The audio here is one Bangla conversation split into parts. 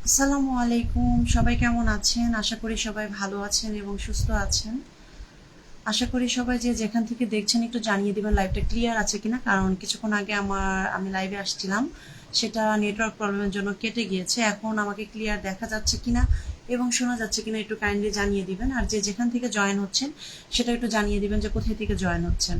আসসালামু আলাইকুম, সবাই কেমন আছেন? আশা করি সবাই ভালো আছেন এবং সুস্থ আছেন। আশা করি সবাই যে যেখান থেকে দেখছেন একটু জানিয়ে দিবেন লাইভটা ক্লিয়ার আছে কিনা, কারণ কিছুক্ষণ আগে আমি লাইভে আসছিলাম, সেটা নেটওয়ার্ক প্রবলেমের জন্য কেটে গিয়েছে। এখন আমাকে ক্লিয়ার দেখা যাচ্ছে কিনা এবং শোনা যাচ্ছে কিনা একটু কাইন্ডলি জানিয়ে দিবেন। আর যে যেখান থেকে জয়েন হচ্ছেন সেটা একটু জানিয়ে দিবেন যে কোথায় থেকে জয়েন হচ্ছেন।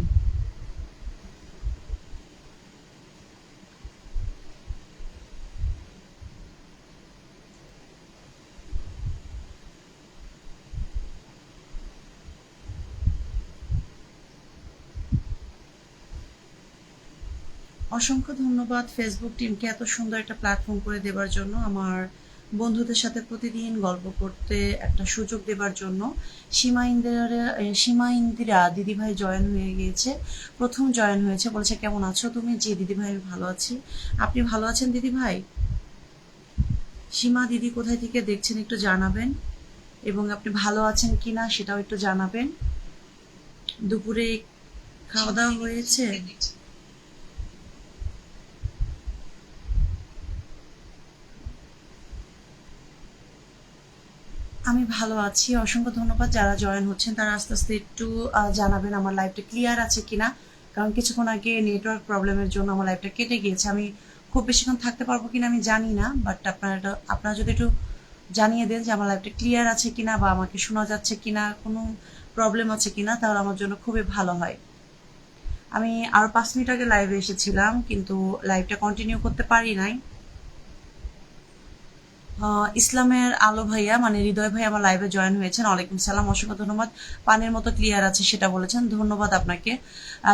অসংখ্য ধন্যবাদ ফেসবুক টিমকে এত সুন্দর একটা প্ল্যাটফর্ম করে দেবার জন্য, আমার বন্ধুদের সাথে প্রতিদিন গল্প করতে একটা সুযোগ দেবার জন্য। সীমা ইন্দিরা দিদিভাই জয়েন হয়ে গিয়েছে, প্রথম জয়েন হয়েছে, বলছে কেমন আছো তুমি? জি দিদিভাই আমি ভালো আছি। আপনি ভালো আছেন দিদিভাই? সীমা দিদি কোথায় থেকে দেখছেন একটু জানাবেন, এবং আপনি ভালো আছেন কিনা সেটাও একটু জানাবেন। দুপুরে খাওয়া দাওয়া হয়েছে? আমি ভালো আছি, অসংখ্য ধন্যবাদ। যারা জয়েন হচ্ছেন তারা আস্তে আস্তে একটু জানাবেন আমার লাইভটা ক্লিয়ার আছে কিনা, কারণ কিছুক্ষণ আগে নেটওয়ার্ক প্রবলেমের জন্য আমার লাইভটা কেটে গিয়েছে। আমি খুব বেশিক্ষণ থাকতে পারবো কিনা আমি জানি না, বাট আপনারা যদি একটু জানিয়ে দেন যে আমার লাইভটা ক্লিয়ার আছে কিনা বা আমাকে শোনা যাচ্ছে কিনা, কোনো প্রবলেম আছে কিনা, তাহলে আমার জন্য খুবই ভালো হয়। আমি আরো 5 মিনিট আগে লাইভে এসেছিলাম, কিন্তু লাইভটা কন্টিনিউ করতে পারি নাই। ইসলামের আলো ভাইয়া মানে হৃদয় ভাই আমার লাইভে জয়েন হয়েছেন, ওয়ালাইকুম সালাম, অসংখ্য ধন্যবাদ। পানের মতো ক্লিয়ার আছে সেটা বলেছেন, ধন্যবাদ আপনাকে।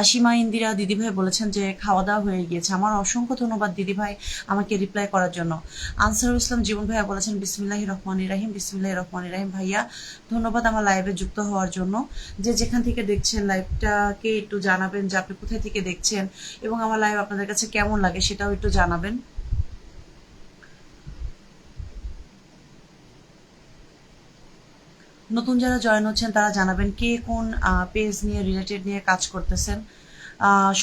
সীমা ইন্দিরা দিদিভাই বলেছেন যে খাওয়া দাওয়া হয়ে গিয়েছে, আমার অসংখ্য ধন্যবাদ দিদিভাই আমাকে রিপ্লাই করার জন্য। আনসারুল ইসলাম জীবন ভাইয়া বলেছেন বিসমিল্লাহির রহমানির রাহিম, বিসমিল্লাহির রহমানির রাহিম। ভাইয়া ধন্যবাদ আমার লাইভে যুক্ত হওয়ার জন্য। যে যেখান থেকে দেখছেন লাইভটাকে একটু জানাবেন যে আপনি কোথায় থেকে দেখছেন এবং আমার লাইভ আপনাদের কাছে কেমন লাগে সেটাও একটু জানাবেন। নতুন যারা জয়েন হচ্ছেন তারা জানাবেন কে কোন পেজ নিয়ে রিলেটেড নিয়ে কাজ করতেছেন।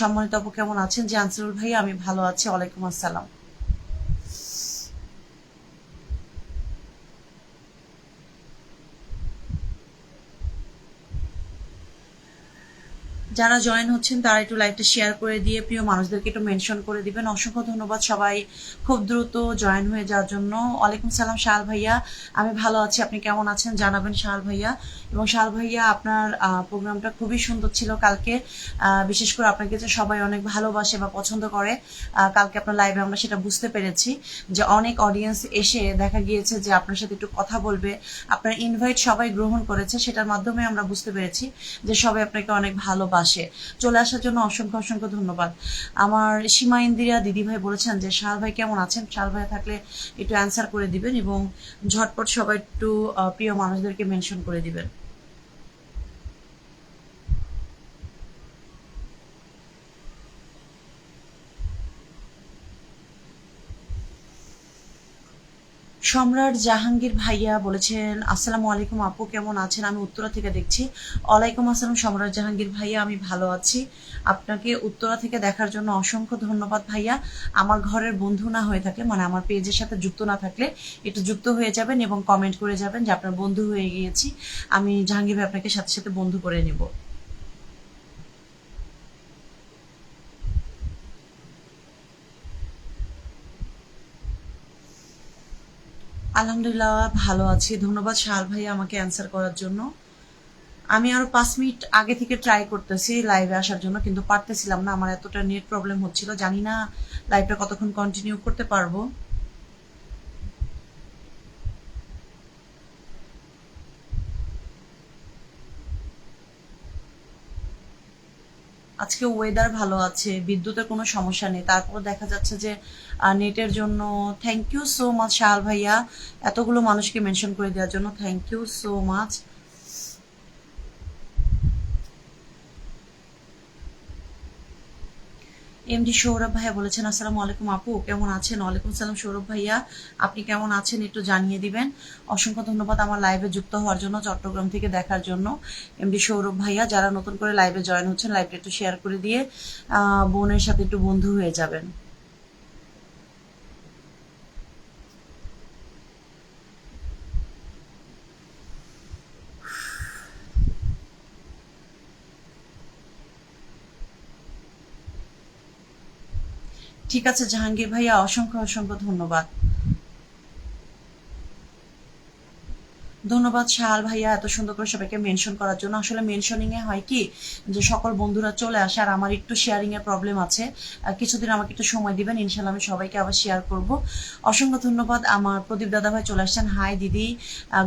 সম্মানিত আপু কেমন আছেন? জি আনসারুল ভাই আমি ভালো আছি, ওয়ালাইকুম আসসালাম। যারা জয়েন হচ্ছেন তারা একটু লাইভটা শেয়ার করে দিয়ে প্রিয় মানুষদেরকে একটু মেনশন করে দিবেন। অসংখ্য ধন্যবাদ সবাই খুব দ্রুত জয়েন হয়ে যাওয়ার জন্য। ওয়ালাইকুম সালাম শাল ভাইয়া, আমি ভালো আছি, আপনি কেমন আছেন জানাবেন শাল ভাইয়া। এবং শাল ভাইয়া আপনার প্রোগ্রামটা খুবই সুন্দর ছিল কালকে, বিশেষ করে আপনাকে যে সবাই অনেক ভালোবাসে বা পছন্দ করে, কালকে আপনার লাইভে আমরা সেটা বুঝতে পেরেছি যে অনেক অডিয়েন্স এসে দেখা গিয়েছে যে আপনার সাথে একটু কথা বলবে, আপনার ইনভাইট সবাই গ্রহণ করেছে, সেটার মাধ্যমে আমরা বুঝতে পেরেছি যে সবাই আপনাকে অনেক ভালোবাসে। চলে আসার জন্য অসংখ্য অসংখ্য ধন্যবাদ। আমার সীমা ইন্দিরা দিদিভাই বলেছেন যে শাল ভাই কেমন আছেন, শাল ভাই থাকলে একটু অ্যান্সার করে দিবেন এবং ঝটপট সবাই একটু প্রিয় মানুষদেরকে মেনশন করে দিবেন। সম্রাট জাহাঙ্গীর ভাইয়া বলেছেন আসসালামু আলাইকুম আপু কেমন আছেন, আমি উত্তরা থেকে দেখছি। ওয়ালাইকুম আসসালাম সম্রাট জাহাঙ্গীর ভাইয়া, আমি ভালো আছি। আপনাকে উত্তরা থেকে দেখার জন্য অসংখ্য ধন্যবাদ ভাইয়া। আমার ঘরের বন্ধু না হয়ে থাকলে মানে আমার পেজের সাথে যুক্ত না থাকলে একটু যুক্ত হয়ে যাবেন এবং কমেন্ট করে যাবেন যে আপনার বন্ধু হয়ে গিয়েছি। আমি জাহাঙ্গীর ভাই আপনাকে সাথে সাথে বন্ধু করে নেব। আলহামদুলিল্লাহ ভালো আছি, ধন্যবাদ শাহাল ভাই আমাকে অ্যান্সার করার জন্য। আমি আরো 5 মিনিট আগে থেকে ট্রাই করতেছি লাইভে আসার জন্য, কিন্তু পারতেছিলাম না, আমার এতটা নেট প্রবলেম হচ্ছিল, জানি না লাইভটা কতক্ষণ কন্টিনিউ করতে পারবো। আজকে ওয়েদার ভালো আছে, বিদ্যুতের কোনো সমস্যা নেই, তারপর দেখা যাচ্ছে যে নেটের জন্য। Thank you so much Shahal ভাইয়া, এতগুলো মানুষকে মেনশন করে দেওয়ার জন্য thank you so much. MD Saurav ভাইয়া বলেছেন আসসালামু আলাইকুম আপু কেমন আছেন, ওয়ালাইকুম সালাম সৌরভ ভাইয়া, আপনি কেমন আছেন একটু জানিয়ে দিবেন। অসংখ্য ধন্যবাদ আমার লাইভে যুক্ত হওয়ার জন্য, চট্টগ্রাম থেকে দেখার জন্য এমডি সৌরভ ভাইয়া। যারা নতুন করে লাইভে জয়েন হচ্ছেন লাইভটা একটু শেয়ার করে দিয়ে বোনের সাথে একটু বন্ধু হয়ে যাবেন। ঠিক আছে জাহাঙ্গীর ভাইয়া, অসংখ্য অসংখ্য ধন্যবাদ। ধন্যবাদ শাহাল ভাইয়া এত সুন্দর করে সবাইকে মেনশন করার জন্য। আসলে মেনশনিং এ হয় কি যে সকল বন্ধুরা চলে আসে, আর আমার একটু শেয়ারিং এর প্রবলেম আছে। কিছুদিন আমাকে একটু সময় দিবেন, ইনশাল্লাহ আমি সবাইকে আবার শেয়ার করব। অসংখ্য ধন্যবাদ। আমার প্রদীপ দাদা ভাই চলে আসছেন, হাই দিদি,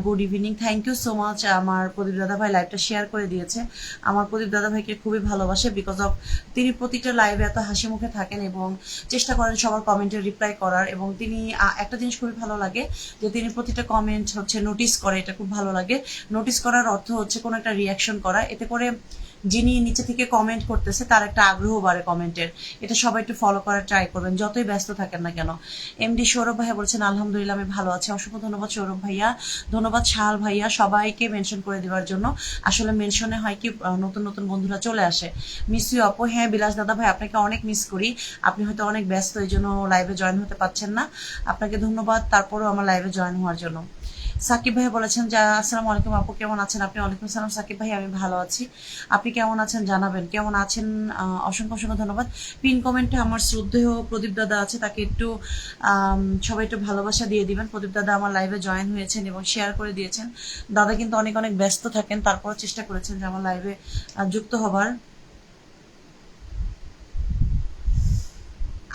good evening, thank you so much. আমার প্রদীপ দাদা ভাই লাইভটা শেয়ার করে দিয়েছে। আমার প্রদীপ দাদা ভাইকে খুবই ভালোবাসে, বিকজ অফ তিনি প্রতিটা লাইভে এত হাসি মুখে থাকেন এবং চেষ্টা করেন সবার কমেন্টে রিপ্লাই করার। এবং তিনি একটা জিনিস খুবই ভালো লাগে যে তিনি প্রতিটা কমেন্ট হচ্ছে নোটিস করে, এটা খুব ভালো লাগে। নোটিস করার অর্থ হচ্ছে কোনো একটা রিয়াকশন করা, এতে করে যিনি নিচে থেকে কমেন্ট করতেছে তার একটা আগ্রহ বাড়ে কমেন্টের। এটা সবাই একটু ফলো করার ট্রাই করবেন, যতই ব্যস্ত থাকেন না কেন। এমডি সৌরভ ভাইয়া বলছেন আলহামদুলিল্লাহ আমি ভালো আছি। অসংখ্য ধন্যবাদ সৌরভ ভাইয়া। ধন্যবাদ শাহাল ভাইয়া সবাইকে মেনশন করে দেওয়ার জন্য। আসলে মেনশনে হয় কি নতুন নতুন বন্ধুরা চলে আসে। মিস ইউ আপু। হ্যাঁ বিলাস দাদা ভাই, আপনাকে অনেক মিস করি। আপনি হয়তো অনেক ব্যস্ত, এই জন্য লাইভে জয়েন হতে পারছেন না। আপনাকে ধন্যবাদ তারপরেও আমার লাইভে জয়েন হওয়ার জন্য। সাকিব ভাই বলেছেন যে আসসালামু আলাইকুম আপু, কেমন আছেন আপনি? ওয়ালাইকুম সালাম সাকিব ভাই, আমি ভালো আছি। আপনি কেমন আছেন জানাবেন, কেমন আছেন। অসংখ্য অসংখ্য ধন্যবাদ। পিন কমেন্টে আমার শ্রদ্ধেয় প্রদীপ দাদা আছে, তাকে একটু সবাই একটু ভালোবাসা দিয়ে দিবেন। প্রদীপ দাদা আমার লাইভে জয়েন হয়েছেন এবং শেয়ার করে দিয়েছেন। দাদা কিন্তু অনেক অনেক ব্যস্ত থাকেন, তারপর চেষ্টা করেছেন যে আমার লাইভে যুক্ত হবার।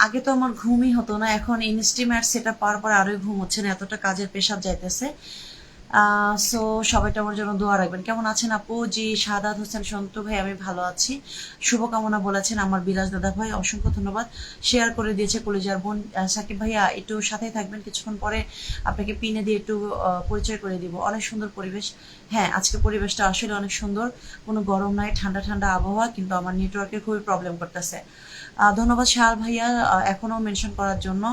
আগে তো আমার ঘুমই হতো না, এখন ইনস্টিমেট সেটা পাওয়ার পর আরোই ঘুম হচ্ছে না, এতটা কাজের প্রেশার যাইতেছে। সো সবাইটা আমার জন্য দোয়া রাখবেন। কেমন আছেন আপু? জি শাহাদাত হোসেন সন্তু ভাই, আমি ভালো আছি। শুভকামনা বলেছেন আমার বিলাস দাদা ভাই, অসংখ্য ধন্যবাদ। শেয়ার করে দিয়েছে কলিজার বোন সাকিব ভাইয়া, একটু সাথেই থাকবেন, কিছুক্ষণ পরে আপনাকে পিনে দিয়ে একটু পরিচয় করে দিব। অনেক সুন্দর পরিবেশ। হ্যাঁ আজকে পরিবেশটা আসলে অনেক সুন্দর, কোনো গরম নাই, ঠান্ডা ঠান্ডা আবহাওয়া, কিন্তু আমার নেটওয়ার্কের খুবই প্রবলেম করতেছে। ধন্যবাদ শাহাল ভাইয়া এখনো মেনশন করার জন্য।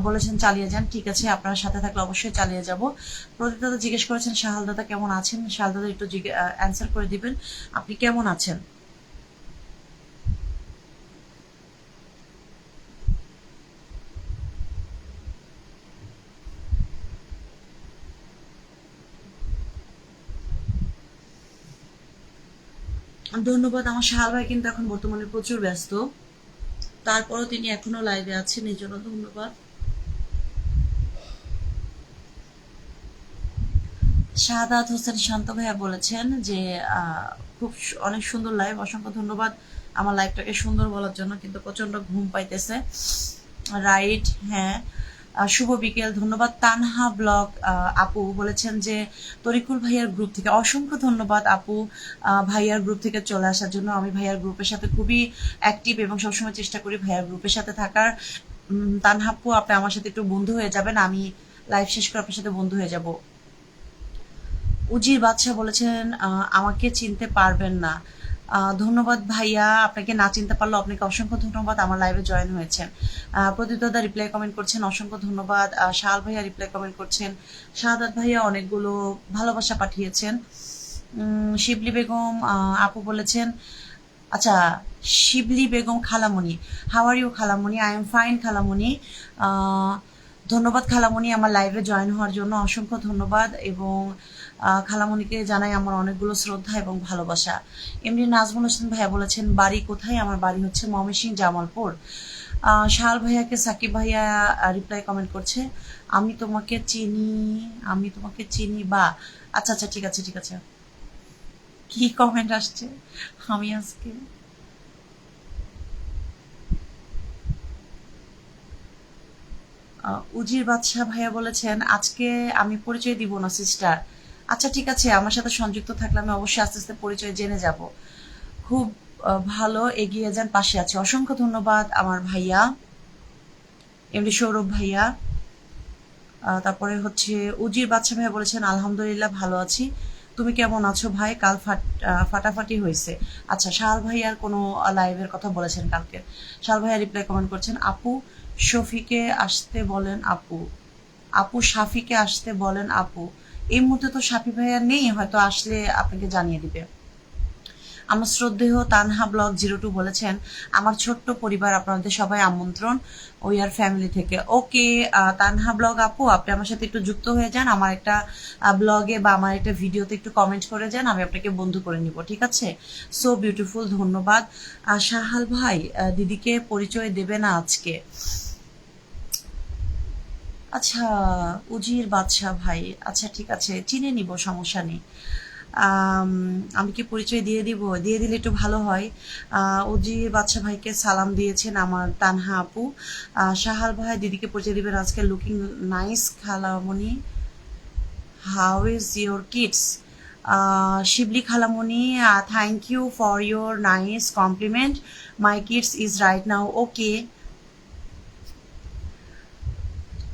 বলেছেন চালিয়ে যান, ঠিক আছে আপনার সাথে থাকলে অবশ্যই চালিয়ে যাব। প্রদীপ দাদা জিজ্ঞেস করেছেন শাহাল দাদা কেমন আছেন। শাহাল দাদা একটু অ্যান্সার করে দিবেন, আপনি কেমন আছেন? ধন্যবাদ। আমার শাহাল ভাই কিন্তু এখন বর্তমানে প্রচুর ব্যস্ত, তারপরও তিনি এখনো লাইভে আছেন, এই জন্য ধন্যবাদ। শাহাদাত হোসেন শান্ত ভাইয়া বলেছেন যে খুব অনেক সুন্দর লাইভ, অসংখ্য ধন্যবাদ আমার লাইভটাকে সুন্দর বলার জন্য, কিন্তু প্রচন্ড ঘুম পাইতেছে। রাইট, হ্যাঁ। শুভ বিকেল। ধন্যবাদ। তানহা ব্লগ আপু বলেছেন যে তরিকুল ভাইয়ার গ্রুপ থেকে, অসংখ্য ধন্যবাদ আপু ভাইয়ার গ্রুপ থেকে চলে আসার জন্য। আমি ভাইয়ার গ্রুপের সাথে খুবই অ্যাক্টিভ এবং সবসময় চেষ্টা করি ভাইয়ার গ্রুপের সাথে থাকার। তানহা আপু আপনি আমার সাথে একটু বন্ধু হয়ে যাবেন, আমি লাইভ শেষ করে আপনার সাথে বন্ধু হয়ে যাব। উজির বাদশাহ বলেছেন আমাকে চিনতে পারবেন না। ধন্যবাদ ভাইয়া, আপনাকে না চিনতে পারলো আপনাকে অসংখ্য ধন্যবাদ, আমার লাইভে জয়েন হয়েছেন। প্রদীপ দাদা রিপ্লাই কমেন্ট করছেন, অসংখ্য ধন্যবাদ। শাহাল ভাইয়া রিপ্লাই কমেন্ট করছেন। শাহাদাত ভাইয়া অনেকগুলো ভালোবাসা পাঠিয়েছেন। শিবলি বেগম আপু বলেছেন, আচ্ছা শিবলি বেগম খালামণি, হাউ আর ইউ খালামণি? আই এম ফাইন খালামণি। ধন্যবাদ খালামণি আমার লাইভে জয়েন হওয়ার জন্য, অসংখ্য ধন্যবাদ। এবং খালামণিকে জানাই আমার অনেকগুলো শ্রদ্ধা এবং ভালোবাসা। এমনি নাজমুল হোসেন ভাইয়া বলেছেন বাড়ি কোথায়? আমার বাড়ি হচ্ছে ময়মনসিংহ জামালপুর। শাহাল ভাইয়াকে সাকিব ভাইয়া রিপ্লাই কমেন্ট করছে, আমি তোমাকে চিনি, আমি তোমাকে চিনি বা। আচ্ছা আচ্ছা ঠিক আছে ঠিক আছে। কি কমেন্ট আসছে আমি আজকে। উজির বাদশাহ ভাইয়া বলেছেন আজকে আমি পরিচয় দিব না সিস্টার। আচ্ছা ঠিক আছে, আমার সাথে সংযুক্ত থাকলে আমি অবশ্যই আস্তে আস্তে পরিচয় জেনে যাব। খুব ভালো, এগিয়ে যান, পাশে আছে। অসংখ্য ধন্যবাদ আমার ভাইয়া এমডি সৌরভ ভাইয়া। তারপরে হচ্ছে উজির বাদশা ভাইয়া বলেছেন আলহামদুলিল্লাহ ভালো আছি, তুমি কেমন আছো ভাই? কাল ফাটাফাটি হয়েছে। আচ্ছা শাহাল ভাইয়ার কোনো লাইভের কথা বলেছেন কালকে। শাহাল ভাইয়া রিপ্লাই কমেন্ট করছেন আপু শফিকে আসতে বলেন আপু, আপু শাফিকে আসতে বলেন আপু। এই মুহূর্তে তো শাফি ভাইয়া নেই, হয়তো আসলে আপনাকে জানিয়ে দিবে। আমার শ্রদ্ধেয় তানহা ব্লগ 02 বলেছেন আমার ছোট্ট পরিবার আপনাদের সবাই আমন্ত্রণ উই আর ফ্যামিলি থেকে। ওকে তানহা ব্লগ আপু, আপনি আমার সাথে একটু যুক্ত হয়ে যান, আমার একটা ব্লগে বা আমার একটা ভিডিওতে একটু কমেন্ট করে যান, আমি আপনাকে বন্ধু করে নিব, ঠিক আছে? সো বিউটিফুল, ধন্যবাদ। শাহাল ভাই দিদিকে পরিচয় দেবে না আজকে? আচ্ছা, উজির বাদশা ভাই, আচ্ছা ঠিক আছে, চিনে নিব, সমস্যা নেই। আমি কি পরিচয় দিয়ে দিব? দিয়ে দিলে একটু ভালো হয়। উজির বাদশা ভাইকে সালাম দিয়েছেন আমার তানহা আপু। শাহাল ভাই দিদিকে পরিচয় দিবেন আজকে। লুকিং নাইস খালামণি, how is your kids? Shibli খালামণি, thank you for your nice compliment. My kids is right now okay.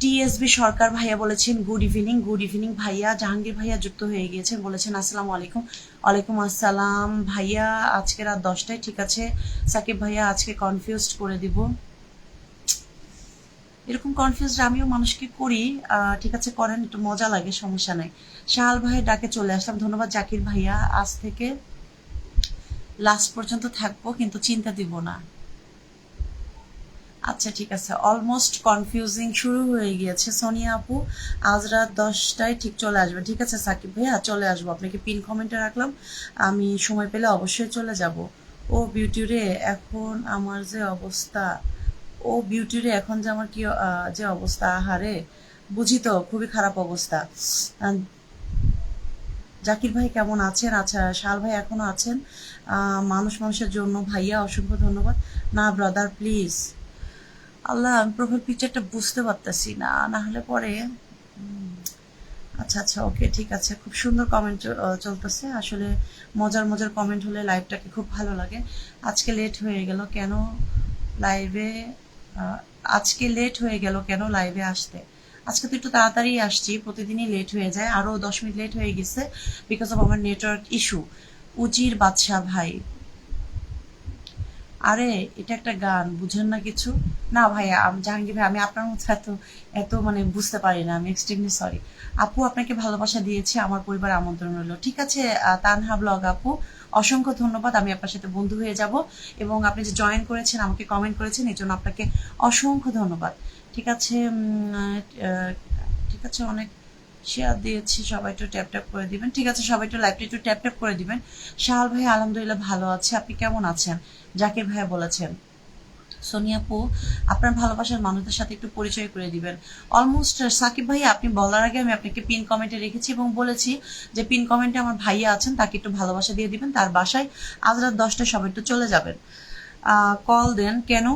TSB Sarkar ভাইয়া বলেছেন গুড ইভিনিং। গুড ইভিনিং ভাইয়া। জাহাঙ্গীর ভাইয়া যুক্ত হয়ে গিয়েছেন, বলেছেন আসসালামু আলাইকুম। ওয়ালাইকুম আসসালাম ভাইয়া। আজকে রাত 10টায়, ঠিক আছে। সাকিব ভাইয়া আজকে কনফিউজড করে দিব। এরকম কনফিউজ আমিও মানুষকে করি, ঠিক আছে করেন, একটু মজা লাগে, সমস্যা নাই। শাহাল ভাইয়ের ডাকে চলে আসলাম, ধন্যবাদ জাকির ভাইয়া। আজ থেকে লাস্ট পর্যন্ত থাকবো, কিন্তু চিন্তা দিব না। আচ্ছা ঠিক আছে, অলমোস্ট কনফিউজিং শুরু হয়ে গিয়েছে। সোনিয়া আপু আজ রাত 10টায় ঠিক চলে আসবে, ঠিক আছে সাকিব ভাইয়া চলে আসবো, আপনাকে পিন কমেন্টে রাখলাম, আমি সময় পেলে অবশ্যই চলে যাব। ও বিউটি রে এখন আমার যে অবস্থা, ও বিউটি রে এখন যে আমার কি যে অবস্থা, আহারে বুঝি তো, খুবই খারাপ অবস্থা। জাকির ভাই কেমন আছেন? আচ্ছা শাল ভাই এখনো আছেন। মানুষ মানুষের জন্য ভাইয়া, অসংখ্য ধন্যবাদ। না ব্রাদার প্লিজ, আল্লাহ আমি প্রোফাইল পিকচারটা বুঝতে পারতেছি না, না হলে পরে। আচ্ছা আচ্ছা ওকে ঠিক আছে, খুব সুন্দর কমেন্ট চলতেছে আসলে। মজার মজার কমেন্ট হলে লাইভটাকে খুব ভালো লাগে। আজকে লেট হয়ে গেল কেন লাইভে? আজকে লেট হয়ে গেল কেন লাইভে আসতে? আজকে তো একটু তাড়াতাড়ি আসছি, প্রতিদিনই লেট হয়ে যায়, আরও 10 মিনিট লেট হয়ে গেছে বিকজ অফ আমার নেটওয়ার্ক ইস্যু। উজির বাদশা ভাই, আরে এটা একটা গান, বুঝেন না কিছু? না ভাইয়া, জাহাঙ্গীর ভাই আমি আপনার মতো এত এত মানে বুঝতে পারি না, আমি এক্সট্রিমলি সরি। আপু আপনাকে ভালোবাসা দিয়েছি, আমার পরিবার আমন্ত্রণ রইল, ঠিক আছে। তানহা ব্লগ আপু অসংখ্য ধন্যবাদ, আমি আপনার সাথে বন্ধু হয়ে যাব, এবং আপনি যে জয়েন করেছেন আমাকে কমেন্ট করেছেন এই জন্য আপনাকে অসংখ্য ধন্যবাদ। ঠিক আছে ঠিক আছে, অনেক শেয়ার দিয়েছি, সবাই একটু ট্যাপ ট্যাপ করে দিবেন, ঠিক আছে সবাই একটু লাইভটা একটু ট্যাপ ট্যাপ করে দিবেন। শাহাল ভাই আলহামদুলিল্লাহ ভালো আছে, আপনি কেমন আছেন? জাকির ভাইয়া বলেছেন। সোনিয়াপু আপনার ভালোবাসার মানুষদের সাথে একটু পরিচয় করে দিবেন। অলমোস্ট সাকিব ভাইয়া আপনি বলার আগে আমি আপনাকে পিন কমেন্টে রেখেছি এবং বলেছি যে পিন কমেন্টে আমার ভাইয়া আছেন, তাকে একটু ভালোবাসা দিয়ে দিবেন, তার বাসায় আজ রাত 10টায় সবাই একটু চলে যাবেন। কল দেন কেন?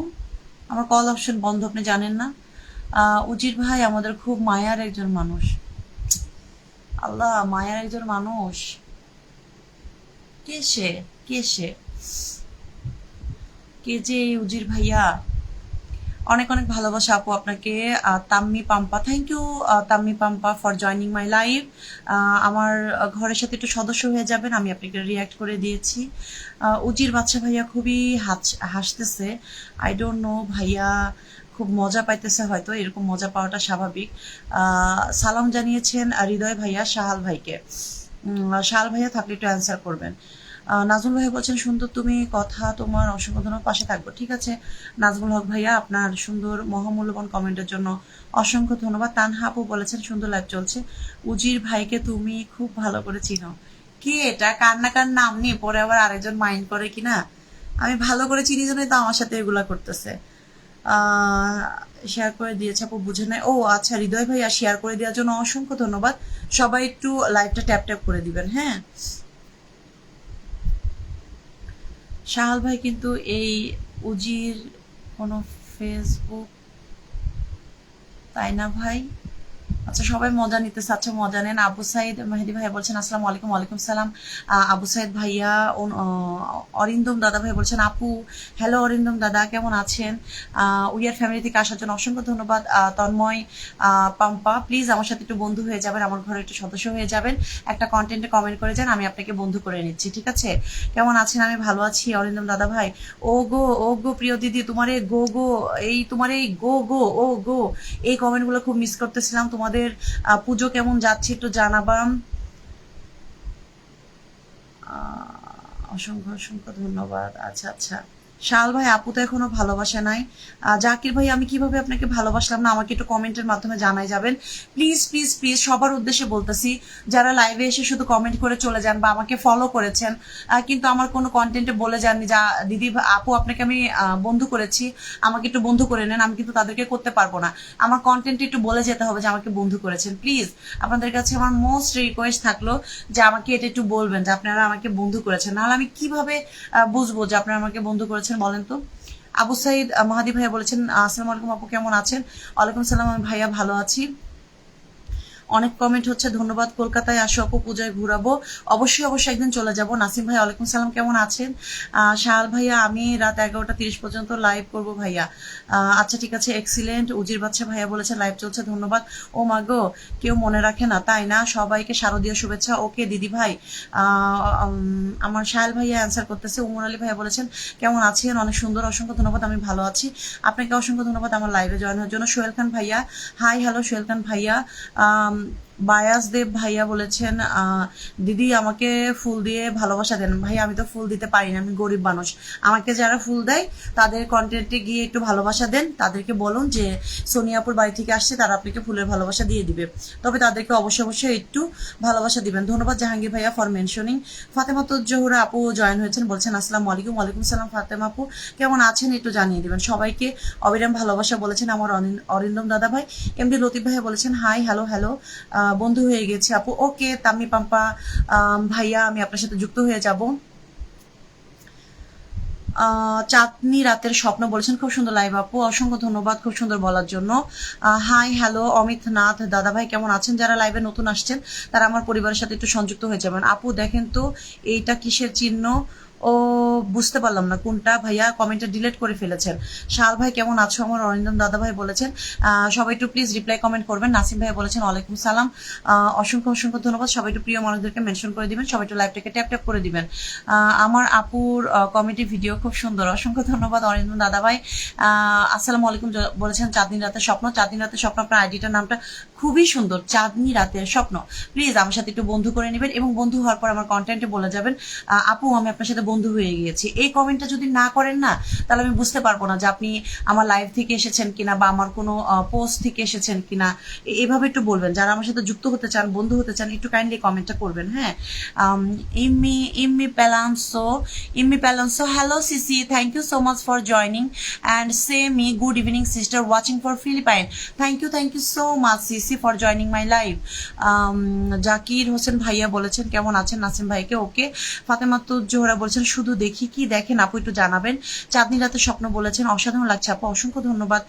আমার কল অপশন বন্ধ, আপনি জানেন না? উজির ভাই আমাদের খুব মায়ার একজন মানুষ। আল্লাহ, মায়ার একজন মানুষ, কে সে? কে সে? কে যে এই উজির ভাইয়া? অনেক অনেক ভালোবাসা আপু আপনাকে। Tammy Pampa, thank you Tammy Pampa for joining my live. আমার ঘরের সাথে একটু সদস্য হয়ে যাবেন, আমি আপনাকে রিয়াক্ট করে দিয়েছি। উজির বাচ্চা ভাইয়া খুবই হাসতেছে, আই ডোন্ট নো ভাইয়া খুব মজা পাইতেছে, হয়তো এরকম মজা পাওয়াটা স্বাভাবিক। সালাম জানিয়েছেন হৃদয় ভাইয়া শাহাল ভাইকে। শাহাল ভাইয়া থাকলে একটু অ্যান্সার করবেন। নাজমুল ভাইয়া বলছেন সুন্দর তুমি কথা, তোমার অসংখ্য ধন্যবাদ, পাশে থাকবো, ঠিক আছে। নাজমুল হক ভাইয়া আপনার সুন্দর মহামূল্যবান কমেন্টের জন্য অসংখ্য ধন্যবাদ। তানহা আপু বলেছেন সুন্দর লাইভ চলছে, উজির ভাইকে তুমি খুব ভালো করে চিনো। কি এটা, কার না কার নাম নিয়ে পরে আবার আরেকজন মাইন্ড করে কিনা? আমি ভালো করে চিনি জন্যই তো আমার সাথে এগুলা করতেছে। শেয়ার করে দিয়েছে আপু, বুঝে নাই। ও আচ্ছা, হৃদয় ভাইয়া শেয়ার করে দেওয়ার জন্য অসংখ্য ধন্যবাদ। সবাই একটু লাইভটা ট্যাপ ট্যাপ করে দিবেন, হ্যাঁ। শাহাল ভাই কিন্তু এই উজির কোনো ফেসবুক, তাই না ভাই? আচ্ছা সবাই মজা নিতেছে, আচ্ছা মজা নেন। আবু সাইদ মেহেদি ভাই বলছেন আসসালামু আলাইকুম। ওয়ালাইকুম সালাম। আবু সাইদ ভাইয়া। অরিন্দম দাদা ভাই বলছেন আপু হ্যালো অরিন্দম দাদা কেমন আছেন? উইয়ার ফ্যামিলি থেকে আসার জন্য অসংখ্য ধন্যবাদ। তন্ময় পাম্পা প্লিজ আমার সাথে একটু বন্ধু হয়ে যাবেন, আমার ঘরে একটু সদস্য হয়ে যাবেন, একটা কন্টেন্টে কমেন্ট করে যান, আমি আপনাকে বন্ধু করে নিচ্ছি, ঠিক আছে। কেমন আছেন? আমি ভালো আছি অরিন্দম দাদা ভাই। ও গো প্রিয় দিদি, তোমার এই গো গো, এই তোমার এই গো গো ও গো, এই কমেন্টগুলো খুব মিস করতেছিলাম। তোমাদের পুজো কেমন যাচ্ছে একটু জানাবাম। অসংখ্য অসংখ্য ধন্যবাদ। আচ্ছা আচ্ছা, শাল ভাই আপু তো এখনো ভালোবাসা নাই। জাকির ভাই আমি কিভাবে আপনাকে ভালোবাসলাম না আমাকে একটু কমেন্টের মাধ্যমে জানাই যাবেন প্লিজ প্লিজ প্লিজ। সবার উদ্দেশ্যে বলতেছি, যারা লাইভে এসে শুধু কমেন্ট করে চলে যান বা আমাকে ফলো করেছেন কিন্তু আমার কোনো কন্টেন্টে বলে যাননি যা দিদি আপু আপনাকে আমি বন্ধু করেছি, আমাকে একটু বন্ধু করে নেন, আমি কিন্তু তাদেরকে করতে পারবো না। আমার কন্টেন্টে একটু বলে যেতে হবে যে আমাকে বন্ধু করেছেন। প্লিজ আপনাদের কাছে আমার মোস্ট রিকোয়েস্ট থাকলো যে আমাকে এটা একটু বলবেন যে আপনারা আমাকে বন্ধু করেছেন, নাহলে আমি কিভাবে বুঝবো যে আপনারা আমাকে বন্ধু করেছেন বলেন তো। আবু সাইদ মাহাদি ভাইয়া বলেছেন আসসালামু আলাইকুম আপু কেমন আছেন? ওয়ালাইকুম সালাম, আমি ভাইয়া ভালো আছি। অনেক কমেন্ট হচ্ছে, ধন্যবাদ। কলকাতায় আসো আপু, পূজায় ঘুরাবো। অবশ্যই অবশ্যই একদিন চলে যাব। নাসিম ভাই ওয়ালাইকুম সালাম, কেমন আছেন? শাহাল ভাইয়া আমি রাত 11টা 30 পর্যন্ত লাইভ করব ভাইয়া। আচ্ছা ঠিক আছে, এক্সিলেন্ট। উজির বাচ্চা ভাইয়া বলেছে লাইভ চলছে, ধন্যবাদ। ও মাগো, কেউ মনে রাখে না তাই না? সবাইকে শারদীয় শুভেচ্ছা। ওকে দিদি ভাই। আমার শাহাল ভাইয়া অ্যান্সার করতেছে। উমর আলী ভাইয়া বলেছেন কেমন আছেন? অনেক সুন্দর, অসংখ্য ধন্যবাদ, আমি ভালো আছি। আপনাকে অসংখ্য ধন্যবাদ আমার লাইভে জয়েন হওয়ার জন্য। সোহেল খান ভাইয়া হাই হ্যালো। সোহেল খান ভাইয়া বায়াস দেব ভাইয়া বলেছেন দিদি আমাকে ফুল দিয়ে ভালোবাসা দেন। ভাই আমি তো ফুল দিতে পারি না, আমি গরিব মানুষ। আমাকে যারা ফুল দেয় তাদের কন্টেন্টে গিয়ে একটু ভালোবাসা দেন, তাদেরকে বলুন যে সোনিয়াপুর বাড়ি থেকে আসছে, তারা আপনাকে ফুলের ভালোবাসা দিয়ে দিবে। তবে তাদেরকে অবশ্যই অবশ্যই একটু ভালোবাসা দিবেন। ধন্যবাদ জাহাঙ্গীর ভাইয়া ফর মেনশনিং। ফাতেমা জোহরা আপু জয়েন হয়েছেন, বলছেন আসসালামু আলাইকুম। ওয়ালাইকুম সালাম ফাতেমা আপু, কেমন আছেন একটু জানিয়ে দিবেন। সবাইকে অবিরাম ভালোবাসা বলেছেন আমার অরিন্দম দাদা ভাই। এমডি লতিফ ভাইয়া বলেছেন হাই হ্যালো হ্যালো, বন্ধু হয়ে গেছে আপু। ওকে তাম্মি পাম্পা ভাইয়া আমি আপনার সাথে যুক্ত হয়ে যাব। চাঁদনি রাতের স্বপ্ন বলেছেন খুব সুন্দর লাইভ আপু, অসংখ্য ধন্যবাদ খুব সুন্দর বলার জন্য। হাই হ্যালো অমিত নাথ দাদা ভাই কেমন আছেন? যারা লাইভে নতুন আসছেন তারা আমার পরিবারের সাথে একটু সংযুক্ত হয়ে যাবেন। আপু দেখেন তো এইটা কিসের চিহ্ন? ও বুঝতে পারলাম না কোনটা ভাইয়া, কমেন্টে ডিলিট করে ফেলেছেন। শাল ভাই কেমন আছো? আমার অরিন্দম দাদা ভাই বলেছেন সবাই একটু প্লিজ রিপ্লাই কমেন্ট করবেন। নাসিম ভাই বলেছেন ওয়ালাইকুম সালাম, অসংখ্য অসংখ্য ধন্যবাদ। সবাই একটু প্রিয় মানুষদেরকে মেনশন করে দিবেন, সবাই একটু লাইভটাকে ট্যাপ ট্যাপ করে দিবেন। আমার আপুর কমেডি ভিডিও খুব সুন্দর, অসংখ্য ধন্যবাদ অরিন্দম দাদা ভাই। আসসালামু আলাইকুম বলেছেন চাঁদনি রাতের স্বপ্ন। চাঁদনি রাতের স্বপ্ন আপনার আইডিটার নামটা খুবই সুন্দর, চাঁদনি রাতের স্বপ্ন। প্লিজ আমার সাথে একটু বন্ধু করে নেবেন এবং বন্ধু হওয়ার পর আমার কন্টেন্টে বলে যাবেন আপু আমি আপনার সাথে বন্ধু হয়ে গিয়েছি। এই কমেন্টটা যদি না করেন না তাহলে আমি বুঝতে পারবো না যে আপনি আমার লাইভ থেকে এসেছেন কিনা বা আমার কোনো পোস্ট থেকে এসেছেন কিনা। এভাবে একটু বলবেন। যারা আমার সাথে যুক্ত হতে চান, বন্ধু হতে চান, একটু কাইন্ডলি কমেন্টটা করবেন। হ্যাঁ, Immy Palanso hello sissy, thank you so much for joining and say me good evening sister watching for Philippine. Thank you so much sissy for joining my live. Zakir Hossain ভাইয়া বলেছেন কেমন আছেন? নাসিম ভাইকে ওকে। ফাতেমা জোহরা বলেছেন শুধু দেখি কি দেখেন আপু একটু জানাবেন। চাঁদনি রাতের স্বপ্ন বলেছেন অসাধারণ লাগছে আপু, অসংখ্য ধন্যবাদ।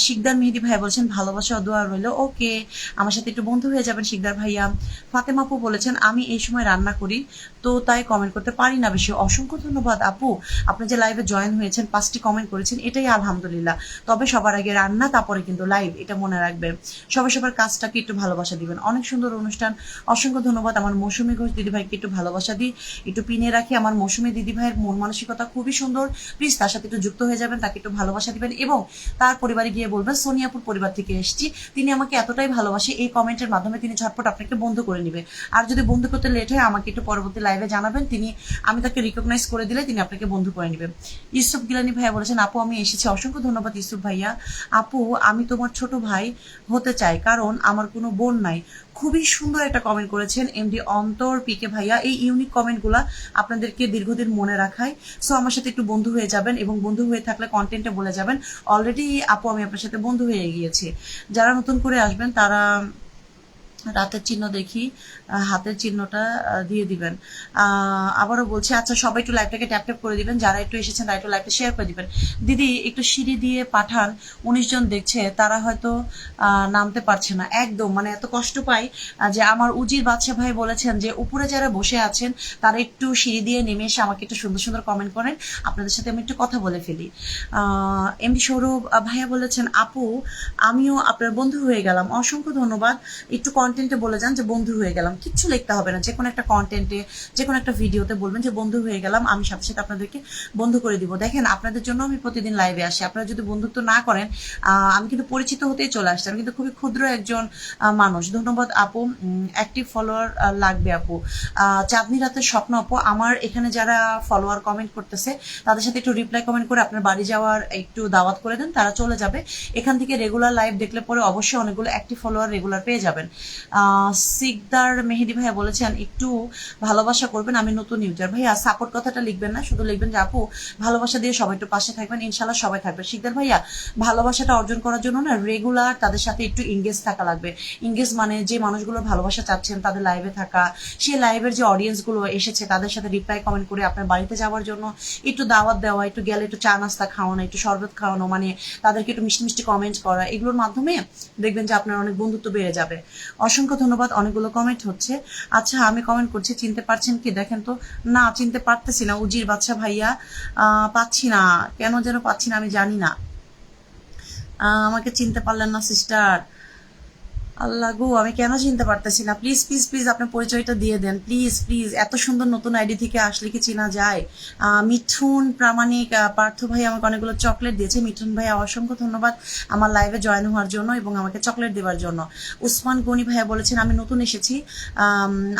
শিকদার মেহেদি ভাই বলেছেন ভালোবাসা ও দোয়া রইল। ওকে আমার সাথে একটু বন্ধু হয়ে যাবেন শিকদার ভাইয়া। ফাতেমা আপু বলেছেন আমি এই সময় রান্না করি তো তাই কমেন্ট করতে পারি না বেশি। অসংখ্য ধন্যবাদ আপু, আপনি যে লাইভে জয়েন হয়েছেন 5টি কমেন্ট করেছেন এটাই আলহামদুলিল্লাহ। তবে সবার আগে রান্না তারপরে কিন্তু লাইভ, এটা মনে রাখবেন। সবাই সবার কাজটাকে একটু ভালোবাসা দিবেন। অনেক সুন্দর অনুষ্ঠান, অসংখ্য ধন্যবাদ। আমার মৌসুমী ঘোষ দিদিভাইকে একটু ভালোবাসা দিই, একটু পিনে রাখি। আমার মৌসুমী দিদিভাইয়ের মন মানসিকতা খুবই সুন্দর, প্লিজ তার সাথে একটু যুক্ত হয়ে যাবেন, তাকে একটু ভালোবাসা দিবেন এবং তার পরিবারে গিয়ে বলবেন সোনিয়াপুর পরিবার থেকে এসেছি, তিনি আমাকে এতটাই ভালোবাসে, এই কমেন্টের মাধ্যমে তিনি ঝটপট আপনাকে বন্ধ করে নেবে। আর যদি বন্ধ করতে লেট হয় আমাকে একটু পরবর্তী লাইভে জানাবেন, আমি তাকে রিকগনাইজ করে দিলে তিনি আপনাকে বন্ধু করে নেবেন। ইউসুফ গিলানি ভাইয়া বলেছেন আপু আমি এসেছি, অসংখ্য ধন্যবাদ ইউসুফ ভাইয়া। আপু আমি তোমার ছোট ভাই হতে চাই কারণ আমার কোনো বোন নাই। খুবই সুন্দর একটা কমেন্ট করেছেন এমডি অন্তর পিকে ভাইয়া। এই ইউনিক কমেন্টগুলা আপনাদেরকে দীর্ঘদিন মনে রাখায়। সো আমার সাথে একটু বন্ধু হয়ে যাবেন এবং বন্ধু হয়ে থাকলে কন্টেন্টে বলে যাবেন অলরেডি আপু আমি আপনার সাথে বন্ধু হয়ে গিয়েছি। যারা নতুন করে আসবেন তারা রাতের চিহ্ন দেখি হাতের চিহ্নটা দিয়ে দিবেন। আবারও বলছি আচ্ছা সবাই একটু লাইভটাকে ট্যাপ ট্যাপ করে দিবেন, যারা একটু এসেছেন তারা একটু লাইভটা শেয়ার করে দিবেন। দিদি একটু সিঁড়ি দিয়ে পাঠান, 19 জন দেখছে, তারা হয়তো নামতে পারছে না একদম, মানে এত কষ্ট পাই। যে আমার উজির বাদশা ভাই বলেছেন যে উপরে যারা বসে আছেন তারা একটু সিঁড়ি দিয়ে নেমে এসে আমাকে একটু সুন্দর সুন্দর কমেন্ট করেন, আপনাদের সাথে আমি একটু কথা বলে ফেলি। এমডি সৌরভ ভাইয়া বলেছেন আপু আমিও আপনার বন্ধু হয়ে গেলাম, অসংখ্য ধন্যবাদ। একটু কন্টেন্টে বলে যান যে বন্ধু হয়ে গেলাম, কিচ্ছু লিখতে হবে না, যে কোনো একটা কন্টেন্টে যে কোনো একটা ভিডিওতে বলবেন যে বন্ধু হয়ে গেলাম, আমি সাথে সাথে আপনাদেরকে বন্ধু করে দিব। দেখেন আপনাদের জন্য আমি প্রতিদিন লাইভে আসি, আপনারা যদি বন্ধুত্ব না করেন আমি কিন্তু পরিচিত হতেই চলে আসছি, আমি কিন্তু খুবই ক্ষুদ্র একজন মানুষ। ধন্যবাদ আপু, অ্যাক্টিভ ফলোয়ার লাগবে আপু। চাঁদনি রাতের স্বপ্ন আপু, আমার এখানে যারা ফলোয়ার কমেন্ট করতেছে তাদের সাথে একটু রিপ্লাই কমেন্ট করে আপনার বাড়ি যাওয়ার একটু দাওয়াত করে দেন, তারা চলে যাবে। এখান থেকে রেগুলার লাইভ দেখলে পরে অবশ্যই অনেকগুলো অ্যাক্টিভ ফলোয়ার রেগুলার পেয়ে যাবেন। সিকদার মেহেদি ভাইয়া বলেছেন একটু ভালোবাসা করবেন, আমি নতুন ইউজার। ভাইয়া সাপোর্ট কথাটা লিখবেন না, শুধু লিখবেন যে আপু ভালোবাসা দিয়ে সবাই একটু পাশে থাকবেন, ইনশাল্লাহ সবাই থাকবে। সিকদার ভাইয়া ভালোবাসাটা অর্জন করার জন্য না রেগুলার তাদের সাথে একটু ইংগেজ থাকা লাগবে। ইংগেজ মানে যে মানুষগুলোর ভালোবাসা চাচ্ছেন তাদের লাইভে থাকা, সেই লাইভের যে অডিয়েন্সগুলো এসেছে তাদের সাথে রিপ্লাই কমেন্ট করে আপনার বাড়িতে যাওয়ার জন্য একটু দাওয়াত দেওয়া, একটু গেলে একটু চা নাস্তা খাওয়ানো, একটু শরবত খাওয়ানো, মানে তাদেরকে একটু মিষ্টি মিষ্টি কমেন্ট করা, এগুলোর মাধ্যমে দেখবেন যে আপনার অনেক বন্ধুত্ব বেড়ে যাবে। অসংখ্য ধন্যবাদ, অনেকগুলো কমেন্ট হচ্ছে। আচ্ছা আমি কমেন্ট করছি, চিনতে পারছেন কি দেখেন তো। না চিনতে পারতেছি না, উজির বাচ্চা ভাইয়া পাচ্ছি না, কেন যেন পাচ্ছি না, আমি জানি না। আমাকে চিনতে পারলেন না সিস্টার, আল্লাহ গো আমি কেন চিনতে পারতেছি না। প্লিজ প্লিজ প্লিজ আপনার পরিচয়টা দিয়ে দেন প্লিজ প্লিজ, এত সুন্দর নতুন আইডি থেকে আসলে কি চেনা যায়? মিঠুন প্রামাণিক পার্থ ভাই আমাকে অনেকগুলো চকলেট দিয়েছে। মিঠুন ভাই অসংখ্য ধন্যবাদ আমার লাইভে জয়েন হওয়ার জন্য এবং আমাকে চকলেট দেওয়ার জন্য। উসমান গনি ভাইয়া বলেছেন আমি নতুন এসেছি,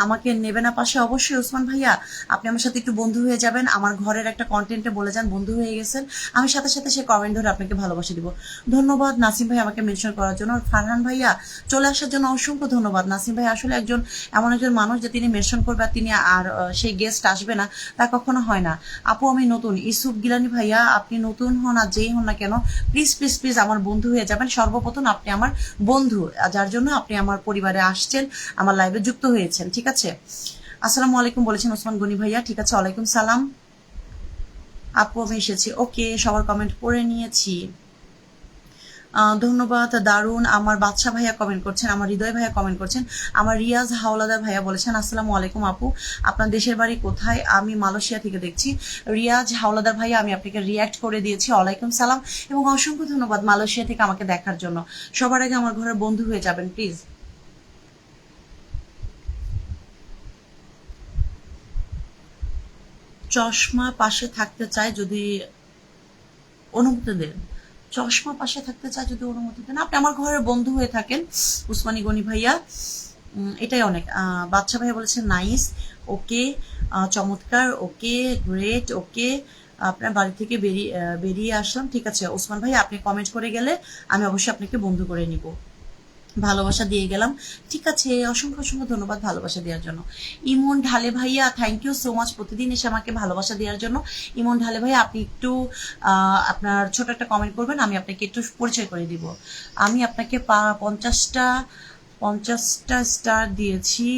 আমাকে নেবে না পাশে? অবশ্যই উসমান ভাইয়া, আপনি আমার সাথে একটু বন্ধু হয়ে যাবেন, আমার ঘরের একটা কন্টেন্টে বলে যান বন্ধু হয়ে গেছেন, আমি সাথে সাথে সে কমেন্ট ধরে আপনাকে ভালোবাসা দিব। ধন্যবাদ নাসিম ভাই আমাকে মেনশন করার জন্য। ফারহান ভাইয়া চলে আসার জন্য অসংখ্য ধন্যবাদ। নাসিম ভাই আসলে একজন এমন একজন মানুষ যে তিনি মেনশন করবে আর তিনি আর সেই গেস্ট আসবে না, তা কখনো হয় না। আপু আমি নতুন। ইসুফ গিলানি ভাইয়া আপনি নতুন হন আর যেই হন না কেন প্লিজ প্লিজ প্লিজ আমার বন্ধু হয়ে যাবেন। সর্বপ্রথম আপনি আমার বন্ধু, যার জন্য আপনি আমার পরিবারে আসছেন, আমার লাইভে যুক্ত হয়েছেন, ঠিক আছে? আসসালামু আলাইকুম বলেছেন ওসমান গনি ভাইয়া, ঠিক আছে ওয়ালাইকুম সালাম। আপু আমি এসেছি, ওকে সবার কমেন্ট পড়ে নিয়েছি। ধন্যবাদ দারুন। আমার বাদশা ভাইয়া কমেন্ট করছেন, আমার হৃদয় ভাইয়া কমেন্ট করছেন, আমার রিয়াজ হাওলাদার ভাইয়া বলেছেন আসসালামু আলাইকুম আপু, আপনার দেশের বাড়ি কোথায়? আমি মালয়েশিয়া থেকে দেখছি। রিয়াজ হাওলাদার ভাইয়া আমি আপনাকে রিয়াক্ট করে দিয়েছি, ওয়ালাইকুম সালাম এবং অসংখ্য ধন্যবাদ মালয়েশিয়া থেকে আমাকে দেখার জন্য। সবার আগে আমার ঘরের বন্ধু হয়ে যাবেন প্লিজ। চশমা পাশে থাকতে চাই যদি অনুমতি দেন। চশমা পাশে থাকতে চাই যদি অনুমতি দেন, আপনি আমার ঘরের বন্ধু হয়ে থাকেন উসমানী গনি ভাইয়া, এটাই অনেক। বাচ্চা ভাইয়া বলেছেন নাইস, ওকে, চমৎকার, ওকে, গ্রেট, ওকে, আপনার বাড়ি থেকে বেরিয়ে আসলাম, ঠিক আছে ওসমান ভাই আপনি কমেন্ট করে গেলে আমি অবশ্যই আপনাকে বন্ধু করে নিব। ভালোবাসা দিয়ে গেলাম, ঠিক আছে অসংখ্য অসংখ্য ধন্যবাদ ভালোবাসা দেওয়ার জন্য। ইমন ঢালে ভাইয়া থ্যাংক ইউ সো মাচ প্রতিদিন এসে আমাকে ভালোবাসা দেওয়ার জন্য। ইমন ঢালে ভাইয়া আপনি একটু আপনার ছোট একটা কমেন্ট করবেন, আমি আপনাকে একটু পরিচয় করে দিব। আমি আপনাকে 50টা স্টার দিয়েছি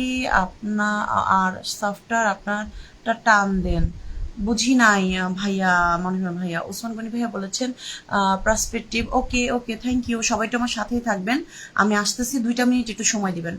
আপনার, আর সফটওয়্যার আপনারটা টান দেন। বুঝি নাই ভাইয়া, মনে হয় ভাইয়া ওসমান গনি ভাইয়া বলেছেন perspective, okay okay thank you, সবাই তো আমার সাথেই থাকবেন, আমি আসতেছি 2টা মিনিট একটু সময় দিবেন।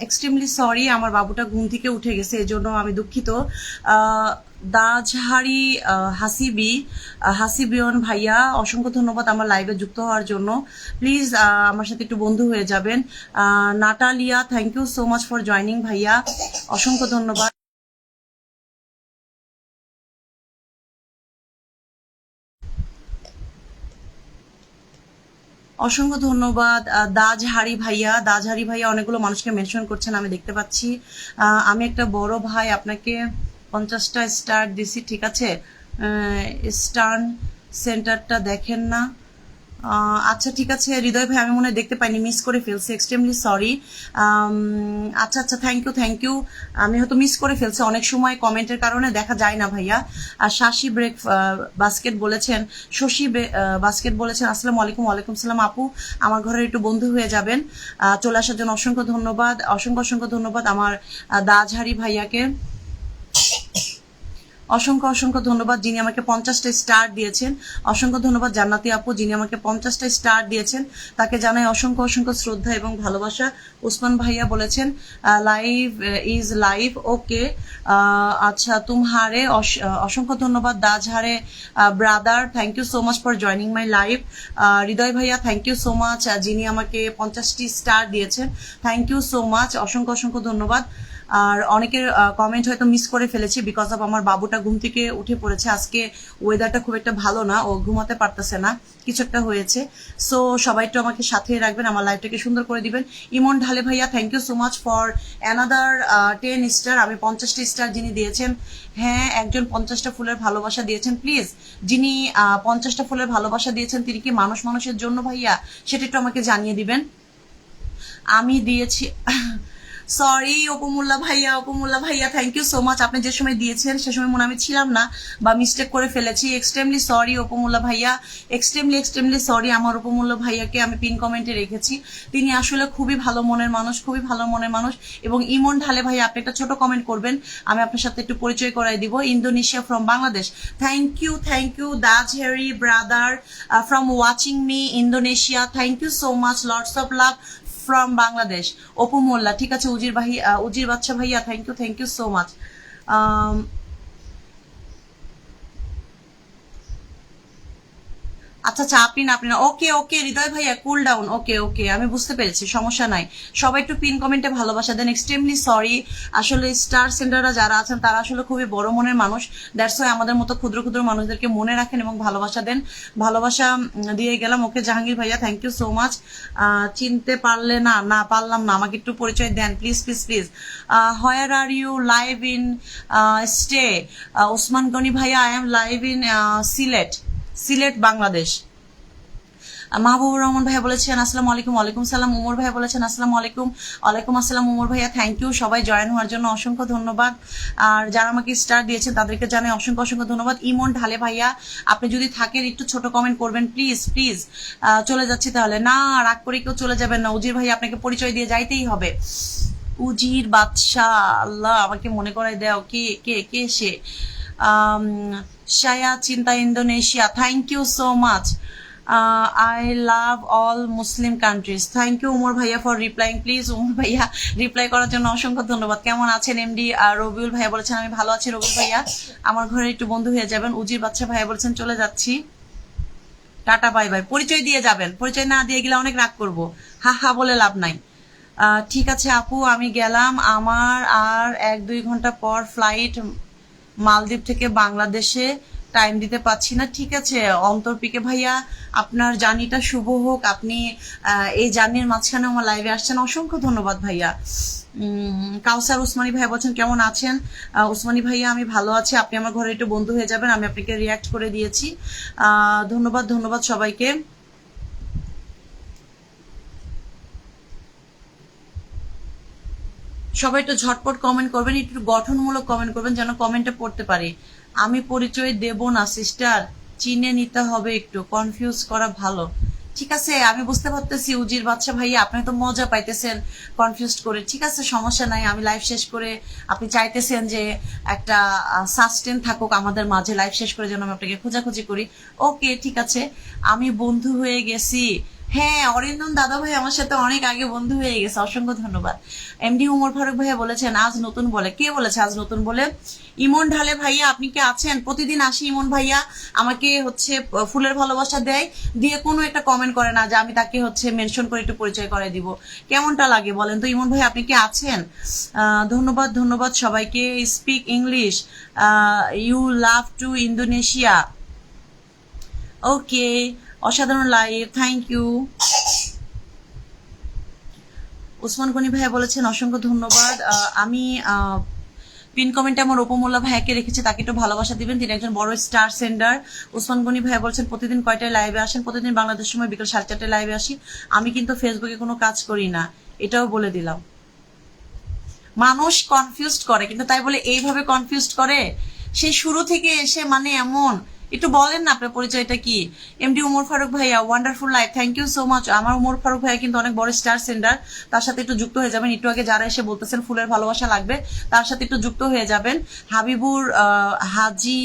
এক্সট্রিমলি সরি, আমার বাবুটা ঘুম থেকে উঠে গেছে, এই জন্য আমি দুঃখিত। দাজহারি হাসিবিয়ন ভাইয়া, অসংখ্য ধন্যবাদ আমার লাইভে যুক্ত হওয়ার জন্য। প্লিজ আমার সাথে একটু বন্ধু হয়ে যাবেন। Natalia, thank you so much for joining ভাইয়া, অসংখ্য ধন্যবাদ। অসংখ্য ধন্যবাদ। দাজহারি ভাইয়া অনেকগুলো মানুষকে মেনশন করছেন, আমি দেখতে পাচ্ছি। আমি একটা বড় ভাই, আপনাকে 50টা স্টার দিছি, ঠিক আছে। স্টার্ন সেন্টারটা দেখেন না। আচ্ছা ঠিক আছে হৃদয় ভাই, আমি মনে হয় দেখতে পাইনি, মিস করে ফেলছি, এক্সট্রিমলি সরি। আচ্ছা আচ্ছা, থ্যাংক ইউ। আমি হয়তো মিস করে ফেলছি, অনেক সময় কমেন্টের কারণে দেখা যায় না ভাইয়া। আর বাস্কেট বলেছেন, বাস্কেট বলেছেন আসসালামু আলাইকুম। ওয়ালাইকুম সালাম আপু, আমার ঘরের একটু বন্ধু হয়ে যাবেন। চলে আসার জন্য অসংখ্য ধন্যবাদ, অসংখ্য ধন্যবাদ আমার দাজহারি ভাইয়াকে। অসংখ্য ধন্যবাদ যিনি আমাকে 50টা স্টার দিয়েছেন। অসংখ্য ধন্যবাদ জান্নাতি আপু যিনি আমাকে 50টা স্টার দিয়েছেন, তাকে জানাই অসংখ্য শ্রদ্ধা এবং ভালোবাসা। উসমান ভাইয়া বলেছেন লাইভ ইজ লাইভ, ওকে। আচ্ছা তুমহারে, অসংখ্য ধন্যবাদ Dazhare brother, thank you so much for joining my live. Hridoy ভাইয়া থ্যাংক ইউ সো মাচ যিনি আমাকে 50টি স্টার দিয়েছেন, থ্যাংক ইউ সো মাচ, অসংখ্য ধন্যবাদ। আর অনেকের কমেন্ট হয়তো মিস করে ফেলেছি বিকজ অফ আমার বাবুটা ঘুম থেকে উঠে পড়েছে, আজকে ওয়েদারটা খুব একটা ভালো না, ও ঘুমাতে পারতেছে না, কিছু একটা হয়েছে। সো সবাই একটু আমাকে সাথে রাখবেন, আমার লাইফটাকে সুন্দর করে দিবেন। ইমন ঢালে ভাইয়া thank you so much for another 10 star. আমি 50টি স্টার যিনি দিয়েছেন, হ্যাঁ একজন 50টা ফুলের ভালোবাসা দিয়েছেন, প্লিজ যিনি 50টা ফুলের ভালোবাসা দিয়েছেন তিনি কি মানুষের জন্য ভাইয়া, সেটা একটু আমাকে জানিয়ে দিবেন। আমি দিয়েছি সরি অপমুল্লা ভাইয়া থ্যাংক ইউ সো মাচ, আপনি যে সময় দিয়েছেন সে সময় মনে আমি ছিলাম না বা মিস্টেক করে ফেলেছি, এক্সট্রিমলি সরি অপমুল্লা ভাইয়া, এক্সট্রিমলি সরি। আমার অপমূল্য ভাইয়াকে আমি পিন কমেন্টে রেখেছি, তিনি আসলে খুবই ভালো মনের মানুষ। এবং ইমন ঢালে ভাইয়া আপনি একটা ছোট কমেন্ট করবেন, আমি আপনার সাথে একটু পরিচয় করাই দিব। Indonesia from Bangladesh, thank you Dazhari brother from watching me Indonesia, thank you so much, lots of love from Bangladesh. Apu Molla, ঠিক আছে। উজির বাচ্চা ভাইয়া থ্যাংক ইউ সো মাচ। আচ্ছা আপনি না ওকে হৃদয় ভাইয়া কুল ডাউন, ওকে আমি বুঝতে পেরেছি, সমস্যা নাই। সবাই একটু পিন কমেন্টে ভালোবাসা দেন, এক্সট্রিমলি সরি। আসলে স্টার সেন্টাররা যারা আছেন তারা আসলে খুবই বড় মনের মানুষ, দ্যাটস ওয়াই আমাদের মতো ক্ষুদ্র মানুষদেরকে মনে রাখেন এবং ভালোবাসা দেন। ভালোবাসা দিয়ে গেলাম। ওকে জাহাঙ্গীর ভাইয়া থ্যাংক ইউ সো মাচ। চিনতে পারলে পারলাম না, আমাকে একটু পরিচয় দেন please. Where are you live in stay? Osman Gani ভাইয়া, I am live in Sylhet Bangladesh. Mahbubur Rahman ভাইয়া বলেছেন আসসালামু আলাইকুম। ওয়ালাইকুম সালাম। উমর ভাইয়া বলেছেন আসসালামু আলাইকুম। ওয়ালাইকুম আসসালাম উমর ভাইয়া, থ্যাংক ইউ। সবাই জয়েন হওয়ার জন্য অসংখ্য ধন্যবাদ। আর যারা আমাকে স্টার দিয়েছেন তাদেরকে জানাই অসংখ্য ধন্যবাদ। ইমন ঢালে ভাইয়া, আপনি যদি থাকেন একটু ছোট কমেন্ট করবেন প্লিজ। চলে যাচ্ছি তাহলে, না রাগ করে কেউ চলে যাবেন না। উজির ভাইয়া আপনাকে পরিচয় দিয়ে যাইতেই হবে। উজির বাদশাহ, আল্লাহ আমাকে মনে করাই দাও, কে সে? শায়া চিন্তা Indonesia, thank you so much. I love all Muslim countries, thank you Umar ভাইয়া ফর রিপ্লাইং। প্লিজ উমর ভাইয়া রিপ্লাই করার জন্য অসংখ্য ধন্যবাদ। কেমন আছেন এমডি? রবিউল ভাইয়া বলেছেন আমি ভালো আছি রবিউল ভাইয়া, আমার ঘরে একটু বন্ধু হয়ে যাবেন। উজির বাচ্চা ভাইয়া বলেছেন চলে যাচ্ছি, টাটা বাই বাই। পরিচয় দিয়ে যাবেন, পরিচয় না দিয়ে গেলে অনেক রাগ করবো, হা বলে লাভ নাই। ঠিক আছে আপু আমি গেলাম, আমার আর 1-2 ঘন্টা পর ফ্লাইট, মালদ্বীপ থেকে বাংলাদেশে, টাইম দিতে পারছি না। ঠিক আছে অন্তর্পিকে ভাইয়া, আপনার জার্নিটা শুভ হোক। আপনি এই জার্নির মাঝখানে আমার লাইভে আসছেন, অসংখ্য ধন্যবাদ ভাইয়া। কাউসার উসমানী ভাইয়া বলছেন কেমন আছেন? উসমানী ভাইয়া আমি ভালো আছি, আপনি আমার ঘরে একটু বন্ধু হয়ে যাবেন, আমি আপনাকে রিয়াক্ট করে দিয়েছি। ধন্যবাদ সবাইকে। সবাই একটু ঝটপট কমেন্ট করবেন, একটু গঠনমূলক কমেন্ট করবেন যেন কমেন্টে পড়তে পারি। আমি পরিচয় দেব না সিস্টার, চিনে নিতে হবে, একটু কনফিউজ করা ভালো। ঠিক আছে আমি বুঝতে পারতেছি উজির বাচ্চা ভাই, আপনি তো মজা পাইতেছেন কনফিউজ করে, ঠিক আছে সমস্যা নাই। আমি লাইভ শেষ করে, আপনি চাইতেছেন যে একটা সাস্টেন থাকুক আমাদের মাঝে, লাইভ শেষ করে যেন আমি আপনাকে খোঁজাখুঁজি করি। ওকে ঠিক আছে, আমি বন্ধু হয়ে গেছি হ্যাঁ, অরিন্দম দাদা ভাই আমার সাথে অনেক আগে বন্ধু হয়ে গেছে, অসংখ্য ধন্যবাদ। এমডি উমর ফারুক ভাইয়া বলেছেন আজ নতুন বলে, কে বলেছে আজ নতুন বলে? ইমন ঢালে ভাইয়া, আপনি কি আছেন? প্রতিদিন আসি ইমন ভাইয়া, আমাকে হচ্ছে ফুলের ভালোবাসা দেয়, দিয়ে কোনো একটা কমেন্ট করে না যে আমি তাকে হচ্ছে মেনশন করে একটু পরিচয় করে দিব। কেমনটা লাগে বলেন তো ইমন ভাই, আপনি কি আছেন? ধন্যবাদ ধন্যবাদ সবাইকে। Speak English, you love to Indonesia. Okay, অসাধারণ live, thank you. Osman Gani ভাইয়া বলেছেন অসংখ্য ধন্যবাদ। আমি পিন কমেন্টে আমার উপমোল্লা ভাইয়াকে রেখেছি, তাকে একটু ভালোবাসা দিবেন, তিনি একজন বড় স্টার সেন্ডার। ওসমান গনি ভাইয়া বলছেন প্রতিদিন কয়টায় লাইভে আসেন? প্রতিদিন বাংলাদেশ সময় বিকেল 4:30টায় লাইভে আসি। আমি কিন্তু ফেসবুকে কোনো কাজ করি না, এটাও বলে দিলাম। মানুষ কনফিউজড করে, কিন্তু তাই বলে এইভাবে কনফিউজড করে? সেই শুরু থেকে এসে মানে এমন, একটু বলেন না আপনার পরিচয়টা কি? এমডি উমর ফারুক ভাইয়া, wonderful life, thank you so much. আমার উমর ফারুক ভাইয়া কিন্তু অনেক বড় স্টার সেন্ডার, তার সাথে একটু যুক্ত হয়ে যাবেন। একটু আগে যারা এসে বলতেছেন ফুলের ভালোবাসা লাগবে, তার সাথে একটু যুক্ত হয়ে যাবেন। হাবিবুর হাজি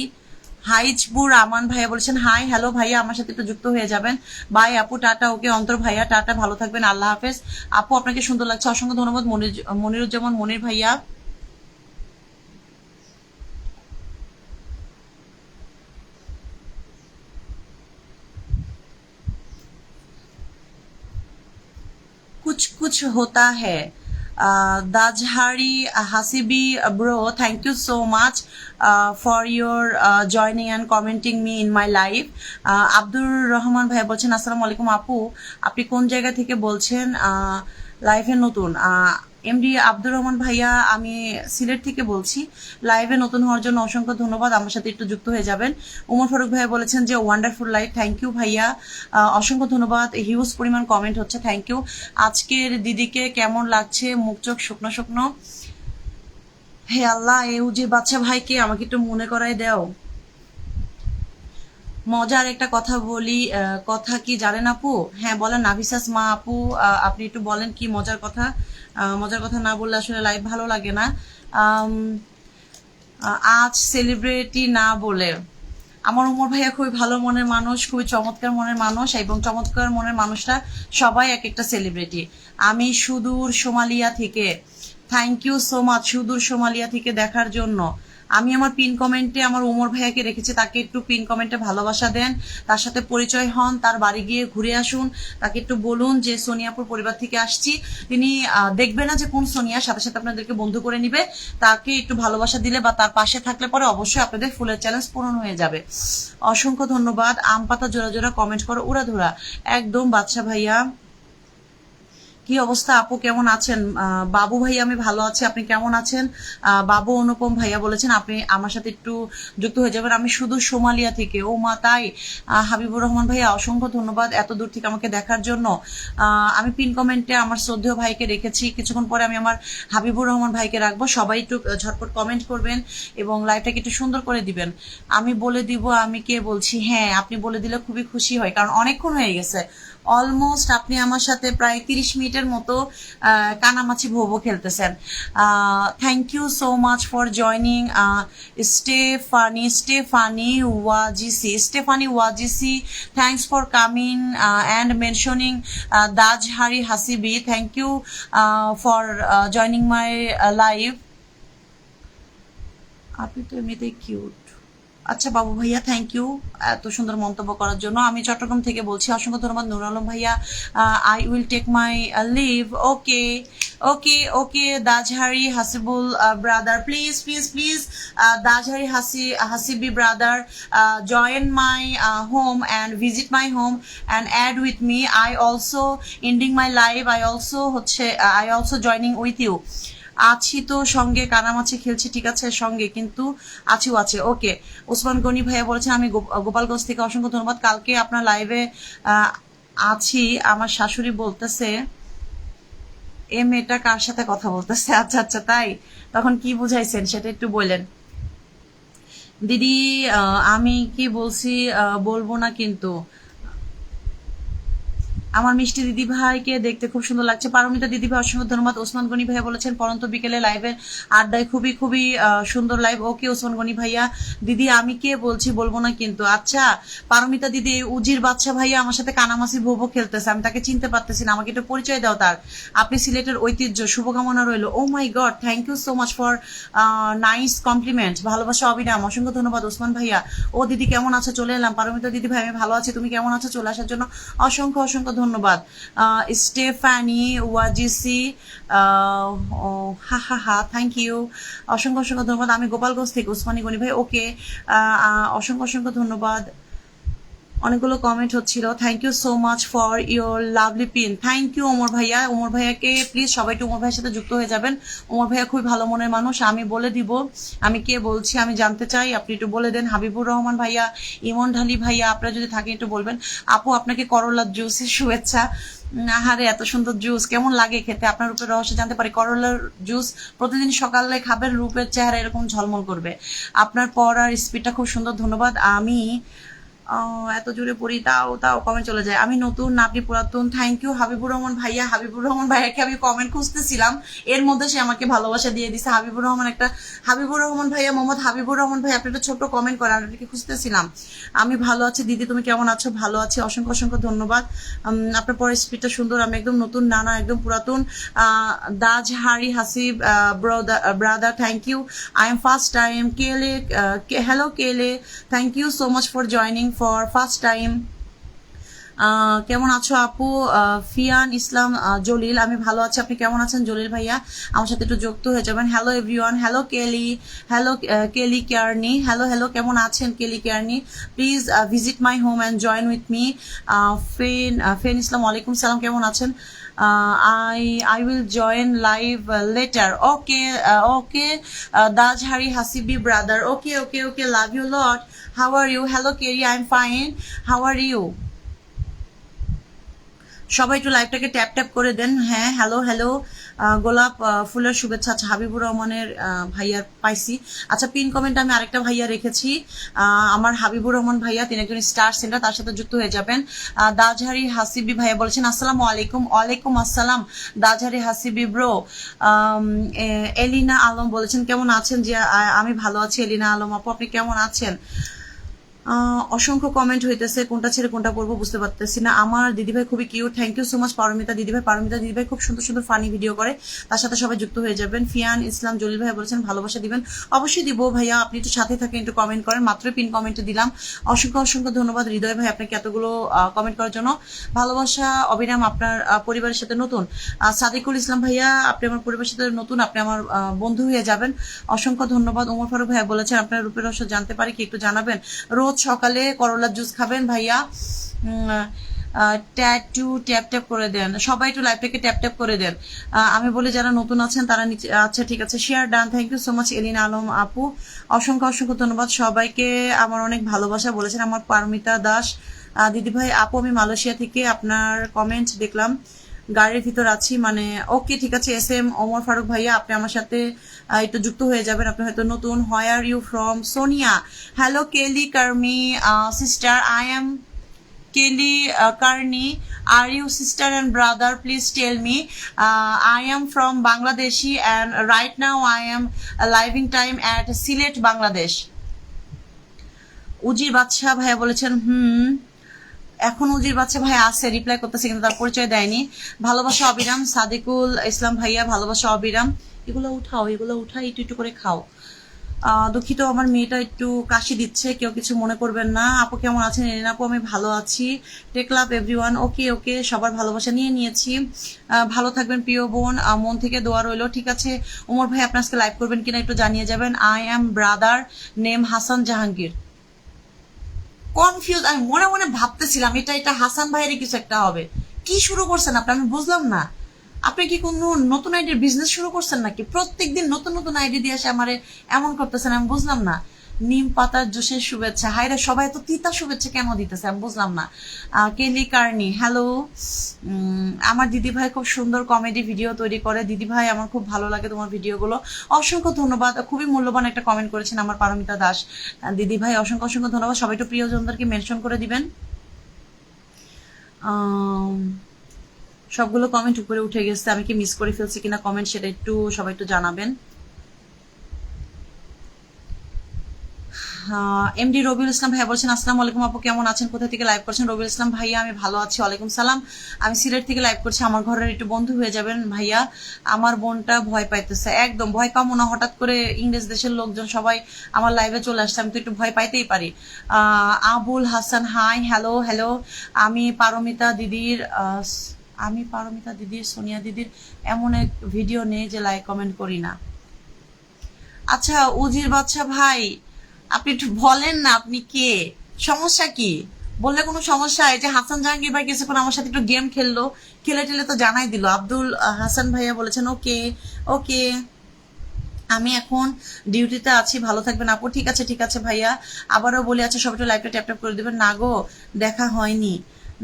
হাইজবুর আমান ভাইয়া বলেছেন হাই হ্যালো ভাইয়া, আমার সাথে একটু যুক্ত হয়ে যাবেন। বাই আপু, টাটা। ওকে অন্তর ভাইয়া, টাটা, ভালো থাকবেন, আল্লাহ হাফেজ। আপু আপনাকে সুন্দর লাগছে, অসংখ্য ধন্যবাদ। মনিরুজ্জামান মনির ভাইয়া, कुछ कुछ होता है। Dajhari Hasibi bro, thank you so much for your joining and commenting me in my life. Abdur Rahman ভাই বলছেন আসসালামু আলাইকুম আপু, আপনি কোন জায়গা থেকে বলছেন? লাইভে নতুন। এমডি আব্দুর রহমান ভাইয়া, আমি সিলেট থেকে বলছি। লাইভে নতুন হওয়ার জন্য অসংখ্য ধন্যবাদ, আমার সাথে একটু যুক্ত হয়ে যাবেন। উমর ফারুক ভাইয়া বলেছেন যে ওয়ান্ডারফুল লাইফ, থ্যাংক ইউ ভাইয়া, অসংখ্য ধন্যবাদ। হিউজ পরিমাণ কমেন্ট হচ্ছে, থ্যাংক ইউ। আজকের দিদিকে কেমন লাগছে? মুখ চোখ শুকনো শুকনো। হে আল্লাহ, এও যে বাচ্চা ভাইকে আমাকে একটু মনে করাই দাও। মজার একটা কথা বলি, কথা কি জানেন আপু? হ্যাঁ বলেন, নাফিসাস মা আপু, আপনি একটু বলেন কি মজার কথা। মজার কথা না বললে আসলে লাইভ ভালো লাগে না। আম, আজ সেলিব্রিটি না বলে, আমার উমর ভাইয়া খুবই ভালো মনের মানুষ, খুবই চমৎকার মনের মানুষ, এবং চমৎকার মনের মানুষরা সবাই এক একটা সেলিব্রিটি। আমি সুদূর সোমালিয়া থেকে, থ্যাংক ইউ সো মাচ সুদূর সোমালিয়া থেকে দেখার জন্য। আমি আমার পিন কমেন্টে আমার উমর ভাইয়াকে রেখেছি, তাকে একটু পিন কমেন্টে ভালোবাসা দেন, তার সাথে পরিচয় হন, তার বাড়ি গিয়ে ঘুরে আসুন, তাকে একটু বলুন যে সোনিয়াপুর পরিবার থেকে আসছি। তিনি দেখবে না যে কোন সোনিয়া, সাথে সাথে আপনাদেরকে বন্ধু করে নিবে। তাকে একটু ভালোবাসা দিলে বা তার পাশে থাকলে পরে অবশ্যই আপনাদের ফুলের চ্যালেঞ্জ পূরণ হয়ে যাবে। অসংখ্য ধন্যবাদ। আম পাতা জোড়া জোড়া কমেন্ট করো, উড়াধুরা একদম। বাচ্চা ভাইয়া কি অবস্থা আপু, কেমন আছেন? বাবু ভাইয়া, আমি ভালো আছি, আপনি কেমন আছেন? বাবু অনুপম ভাইয়া বলেছেন আপনি আমার সাথে একটু যুক্ত হয়ে যাবেন, আমি শুধু সোমালিয়া থেকে। ও মা তাই? হাবিবুর রহমান ভাইয়া অসংখ্য ধন্যবাদ এত দূর থেকে আমাকে দেখার জন্য। আমি পিন কমেন্টে আমার শ্রদ্ধেয় ভাইকে রেখেছি, কিছুক্ষণ পরে আমি আমার হাবিবুর রহমান ভাইকে রাখবো। সবাই একটু ঝটপট কমেন্ট করবেন এবং লাইভটাকে একটু সুন্দর করে দিবেন। আমি বলে দিব আমি কে বলছি। হ্যাঁ, আপনি বলে দিলে খুবই খুশি হয়, কারণ অনেকক্ষণ হয়ে গেছে, অলমোস্ট আপনি আমার সাথে প্রায় 30 মিনিটের মতো কানামাছি ভোবো খেলতেছেন। Thank you so much for joining Stephanie Wajisi, thanks for coming and mentioning Dazhari Hasibi, thank you for joining my live. আপনি তো এমনিতেই কিউট। আচ্ছা বাবু ভাইয়া, থ্যাংক ইউ এত সুন্দর মন্তব্য করার জন্য। আমি চট্টগ্রাম থেকে বলছি, অসংখ্য ধন্যবাদ। নুর আলম ভাইয়া, I will take my leave. Okay okay okay, Dazhari Hasibul brother, please please please, Dazhari Hasibi brother, join my home and visit my home and add with me. I also ending my live, I also joining with you. আছি তো সঙ্গে, কানামাছি খেলছি, ঠিক আছে সঙ্গে, কিন্তু আছিও আছে। ওকে, ওসমান গনি ভাইয়া বলেছেন আমি গোপালগঞ্জ থেকে, অসংখ্য ধন্যবাদ। কালকে আপনার লাইভে আছি, আমার শাশুড়ি বলতেছে এ মেয়েটা কার সাথে কথা বলতেছে। আচ্ছা আচ্ছা, তাই? তখন কি বুঝাইছেন সেটা একটু বললেন। দিদি আমি কি বলছি বলবো না কিন্তু। আমার মিষ্টি দিদি ভাইকে দেখতে খুব সুন্দর লাগছে। পারমিতা দিদি ভাই অসংখ্য ধন্যবাদ। ওসমান গনি ভাইয়া বলেছেন পরন্ত বিকেলে লাইভের আড্ডায় খুবই খুবই সুন্দর লাইভ। ওকে ওসমান গনি ভাইয়া। দিদি আমি কে বলছি বলবো না কিন্তু। আচ্ছা পারমিতা দিদি, উজির বাচ্চা ভাইয়া আমার সাথে কানামাসি ভোবো খেলতেছে, আমি তাকে চিনতে পারতেছি না, আমাকে একটু পরিচয় দাও তার। আপনি সিলেটের ঐতিহ্য, শুভকামনা রইল। Oh my god, thank you so much for nice compliment. ভালোবাসা অবিরাম, অসংখ্য ধন্যবাদ ওসমান ভাইয়া। ও দিদি কেমন আছো? চলে এলাম। পারমিতা দিদি ভাই আমি ভালো আছি, তুমি কেমন আছো? চলে আসার জন্য অসংখ্য অসংখ্য ধন্যবাদ। Stephanie Wajisi, ha ha ha, thank you, অসংখ্য অসংখ্য ধন্যবাদ। আমি গোপালগঞ্জ থেকে, উসমানী গনি ভাই, ওকে, অসংখ্য অসংখ্য ধন্যবাদ। অনেকগুলো কমেন্ট হচ্ছিল। Thank you so much for your lovely pin. Thank you Omar ভাইয়া। ওমর ভাইয়াকে প্লিজ সবাই একটু ওমর ভাইয়ের সাথে যুক্ত হয়ে যাবেন। ওমর ভাইয়া খুবই ভালো মনের মানুষ। আমি বলে দিব আমি কে বলছি, আমি জানতে চাই, আপনি একটু বলে দেন। হাবিবুর রহমান ভাইয়া, ইমন ঢালি ভাইয়া, আপনারা যদি থাকেন একটু বলবেন। আপু আপনাকে করলার জুসের শুভেচ্ছা। আহারে এত সুন্দর জুস, কেমন লাগে খেতে? আপনার রূপের রহস্য জানতে পারি। করলার জুস প্রতিদিন সকালে খাবেন, রূপের চেহারা এরকম ঝলমল করবে। আপনার পড়ার স্পিডটা খুব সুন্দর, ধন্যবাদ। আমি এত জোরে পড়ি তাও তাও কমেন্ট চলে যায়। আমি নতুন না আপনি পুরাতন। থ্যাংক ইউ হাবিবুর রহমান ভাইয়া। হাবিবুর রহমান ভাইয়াকে আমি কমেন্ট খুঁজতেছিলাম, এর মধ্যে সে আমাকে ভালোবাসা দিয়ে দিছে। হাবিবুর রহমান একটা, হাবিবুর রহমান ভাইয়া, মোহাম্মদ হাবিবুর রহমান ভাই, আপনি একটা ছোট্ট কমেন্ট করেন, আপনাকে খুঁজতেছিলাম। আমি ভালো আছি দিদি, তুমি কেমন আছো? ভালো আছি, অসংখ্য অসংখ্য ধন্যবাদ। আপনার পরের স্পিডটা সুন্দর। আমি একদম নতুন না একদম পুরাতন। দাজ হারি Hasib brother, thank you. I am first time. Kelly, hello Kelly, thank you so much for joining for first time. কেমন আছো আপু? ফিয়ান ইসলাম জলিল, আমি ভালো আছি, আপনি কেমন আছেন জলিল ভাইয়া? আমার সাথে একটু যুক্ত হয়ে যাবেন। Hello everyone, hello Kelly, hello Kelly Kearney, hello hello, কেমন আছেন Kelly Kearney? Please visit my home and join with me. Fen Islam, ওয়ালাইকুম সালাম, কেমন আছেন? I will join live later. Okay. Daj Hari Hasibi brother. Okay. Love you a lot. How are you? Hello, Kerry. I'm fine. How are you? সবাই একটু লাইভটাকে ট্যাপ ট্যাপ করে দেন। হ্যাঁ, হ্যালো হ্যালো। গোলাপ ফুলের শুভেচ্ছা। আচ্ছা হাবিবুর রহমানের ভাইয়ার পাইছি। আচ্ছা পিন কমেন্ট আমি আরেকটা ভাইয়া রেখেছি, আমার হাবিবুর রহমান ভাইয়া, তিনি একজন স্টার সেন্টার, তার সাথে যুক্ত হয়ে যাবেন। দাজহারি হাসিবি ভাইয়া বলেছেন আসসালামু আলাইকুম। ওয়ালাইকুম আসসালাম দাজহারি হাসিবি ব্রো। এলিনা আলম বলেছেন কেমন আছেন? যে আমি ভালো আছি এলিনা আলম আপু, আপনি কেমন আছেন? অসংখ্য কমেন্ট হইতেছে, কোনটা ছেড়ে কোনটা পড়বো বুঝতে পারতেছি না। আমার দিদিভাই খুবই cute, thank you so much Paromita দিদিভাই। পারমিতা দিদিভাই খুব সুন্দর সুন্দর ফানি ভিডিও করে, তার সাথে সবাই যুক্ত হয়ে যাবেন। ফিয়ান ইসলাম জলিল ভাইয়া বলেছেন ভালোবাসা দিবেন, অবশ্যই দিব ভাইয়া, আপনি একটু সাথে থাকেন, একটু কমেন্ট করেন, মাত্র পিন কমেন্টে দিলাম। অসংখ্য অসংখ্য ধন্যবাদ হৃদয় ভাই আপনাকে এতগুলো কমেন্ট করার জন্য। ভালোবাসা অবিরাম আপনার পরিবারের সাথে নতুন। সাদিকুল ইসলাম ভাইয়া, আপনি আমার পরিবারের সাথে নতুন, আপনি আমার বন্ধু হয়ে যাবেন, অসংখ্য ধন্যবাদ। ওমর ফারুক ভাইয়া বলেছেন আপনার রূপের রহস্য জানতে পারি কি, একটু জানাবেন। রোজ সকালে করলার জুস খাবেন ভাইয়া। ট্যাপ ট্যাপ করে দেন সবাই, একটু লাইভটাকে ট্যাপ ট্যাপ করে দেন। আমি বলি যারা নতুন আছেন তারা নিচে, আচ্ছা ঠিক আছে, share done. Thank you so much Elina Alam আপু, অসংখ্য অসংখ্য ধন্যবাদ সবাইকে, আমার অনেক ভালোবাসা বলেছেন। আমার পারমিতা দাস দিদিভাই আপু, আমি মালয়েশিয়া থেকে আপনার কমেন্ট দেখলাম, গাড়ির ভিতর আছি মানে। ওকে ঠিক আছে, এস এম ওমর ফারুক ভাইয়া, আপনি আমার সাথে একটু যুক্ত হয়ে যাবেন, আপনি হয়তো নতুন। Where are you from? Sonia, hello Kelly Karmi sister, I am Kelly Karni. Are you sister and brother? Please tell me. I am from Bangladeshi and right now I am living time at Silet, Bangladesh. উজির বাদশা ভাইয়া বলেছেন এখন উজির বাচ্চা ভাই আছে, রিপ্লাই করতেছে কিন্তু তার পরিচয় দেয়নি। ভালোবাসা অবিরাম সাদিকুল ইসলাম ভাইয়া, ভালোবাসা অবিরাম। এগুলো উঠাও, এগুলো উঠাই একটু একটু করে খাও। দুঃখিত আমার মেয়েটা একটু কাশি দিচ্ছে, কেউ কিছু মনে করবেন না। আপু কেমন আছেন? এরিনা আপু আমি ভালো আছি। টেক লাভ এভরিওয়ান। ওকে সবার ভালোবাসা নিয়ে নিয়েছি। ভালো থাকবেন প্রিয় বোন, মন থেকে দোয়া রইলো। ঠিক আছে ওমর ভাই, আপনি আজকে লাইভ করবেন কিনা একটু জানিয়ে যাবেন। I am brother name Hasan Jahangir. Confuse, আমি মনে মনে ভাবতেছিলাম এটা হাসান ভাইয়েরই কিছু একটা হবে। কি শুরু করছেন আপনি? আমি বুঝলাম না, আপনি কি কোনো নতুন আইডির বিজনেস শুরু করছেন নাকি? প্রত্যেকদিন নতুন নতুন আইডি দিয়ে আসে আমারে এমন করতেছেন, আমি বুঝলাম না। নিম পাতার জুসের শুভেচ্ছা, হায়রে সবাই তো তিতা শুভেচ্ছা কেন দিতেছে আমি বুঝলাম না। কেলি কার্নি, হ্যালো। আমার দিদি ভাই খুব সুন্দর কমেডি ভিডিও তৈরি করে। দিদি ভাই আমার খুব ভালো লাগে তোমার ভিডিওগুলো, অসংখ্য ধন্যবাদ। খুবই মূল্যবান একটা কমেন্ট করেছেন আমার পারমিতা দাস দিদি ভাই, অসংখ্য অসংখ্য ধন্যবাদ। সবাই একটু প্রিয়জনদেরকে মেনশন করে দিবেন। সবগুলো কমেন্ট উপরে উঠে গেছে, আমি কি মিস করে ফেলছি কিনা কমেন্ট সেটা একটু সবাই একটু জানাবেন। এমডি রবিউল ইসলাম ভাইয়া বলছেন আসসালামু আলাইকুম আপু, কেমন আছেন, কোথা থেকে লাইভ করছেন? রবিউল ইসলাম ভাইয়া আমি ভালো আছি, ওয়ালাইকুম সালাম। আমি সিলেট থেকে লাইভ করছি, আমার ঘরের একটু বন্ধু হয়ে যাবেন ভাইয়া। আমার বোনটা ভয় পাইতেছে। একদম ভয় পাবো না, হঠাৎ করে ইংরেজ দেশের লোকজন সবাই আমার লাইভে চলে আসছে, আমি তো একটু ভয় পাইতেই পারি। Abul Hasan hi, hello hello. আমি পারমিতা দিদির সোনিয়া দিদির এমন এক ভিডিও নেই যে লাইক কমেন্ট করি না। আচ্ছা উজির বাচ্চা ভাই, আপনি একটু বলেন না আপনি কে, সমস্যা কি? বললে কোনো সমস্যা? এই যে হাসান জাহাঙ্গীর ভাই কিছুক্ষণ আমার সাথে একটু গেম খেললো, খেলে টেলে তো জানাই দিল। আব্দুল হাসান ভাইয়া বলেছেন ওকে ওকে, আমি এখন ডিউটিতে আছি, ভালো থাকবেন আপু। ঠিক আছে ঠিক আছে ভাইয়া, আবারও বলি, আচ্ছা সবাই একটু লাইভটা ট্যাপ ট্যাপ করে দেবেন। না গো দেখা হয়নি,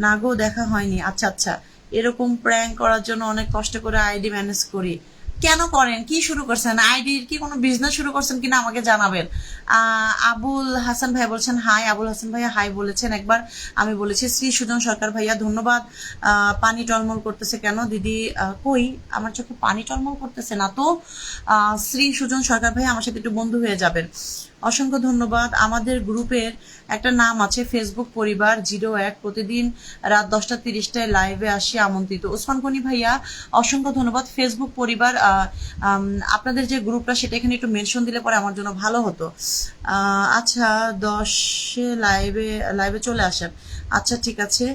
না গো দেখা হয়নি। আচ্ছা আচ্ছা, এরকম প্র্যাঙ্ক করার জন্য অনেক কষ্ট করে আইডি ম্যানেজ করি। কেন করেন? কি শুরু করছেন? আইডির কি কোনো বিজনেস শুরু করছেন কিনা আমাকে জানাবেন। আবুল হাসান ভাই বলছেন হাই, আবুল হাসান ভাইয়া হাই বলেছেন একবার, আমি বলেছি। শ্রী সুজন সরকার ভাইয়া ধন্যবাদ। পানি টলমল করতেছে কেন দিদি? কই আমার চোখে পানি টলমল করতেছে না তো। শ্রী সুজন সরকার ভাইয়া আমার সাথে একটু বন্ধু হয়ে যাবেন, অসংখ্য ধন্যবাদ। আমাদের গ্রুপের একটা নাম আছে ফেসবুক পরিবার 01, প্রতিদিন রাত 10:30টায় লাইভে আসি, আমন্ত্রিত। ওসমান গনি ভাইয়া অসংখ্য ধন্যবাদ। ফেসবুক পরিবার আপনাদের যে গ্রুপটা সেটা এখানে একটু মেনশন দিলে পরে আমার জন্য ভালো হতো। আচ্ছা 10-এ লাইভে চলে আসেন। আচ্ছা ঠিক আছে।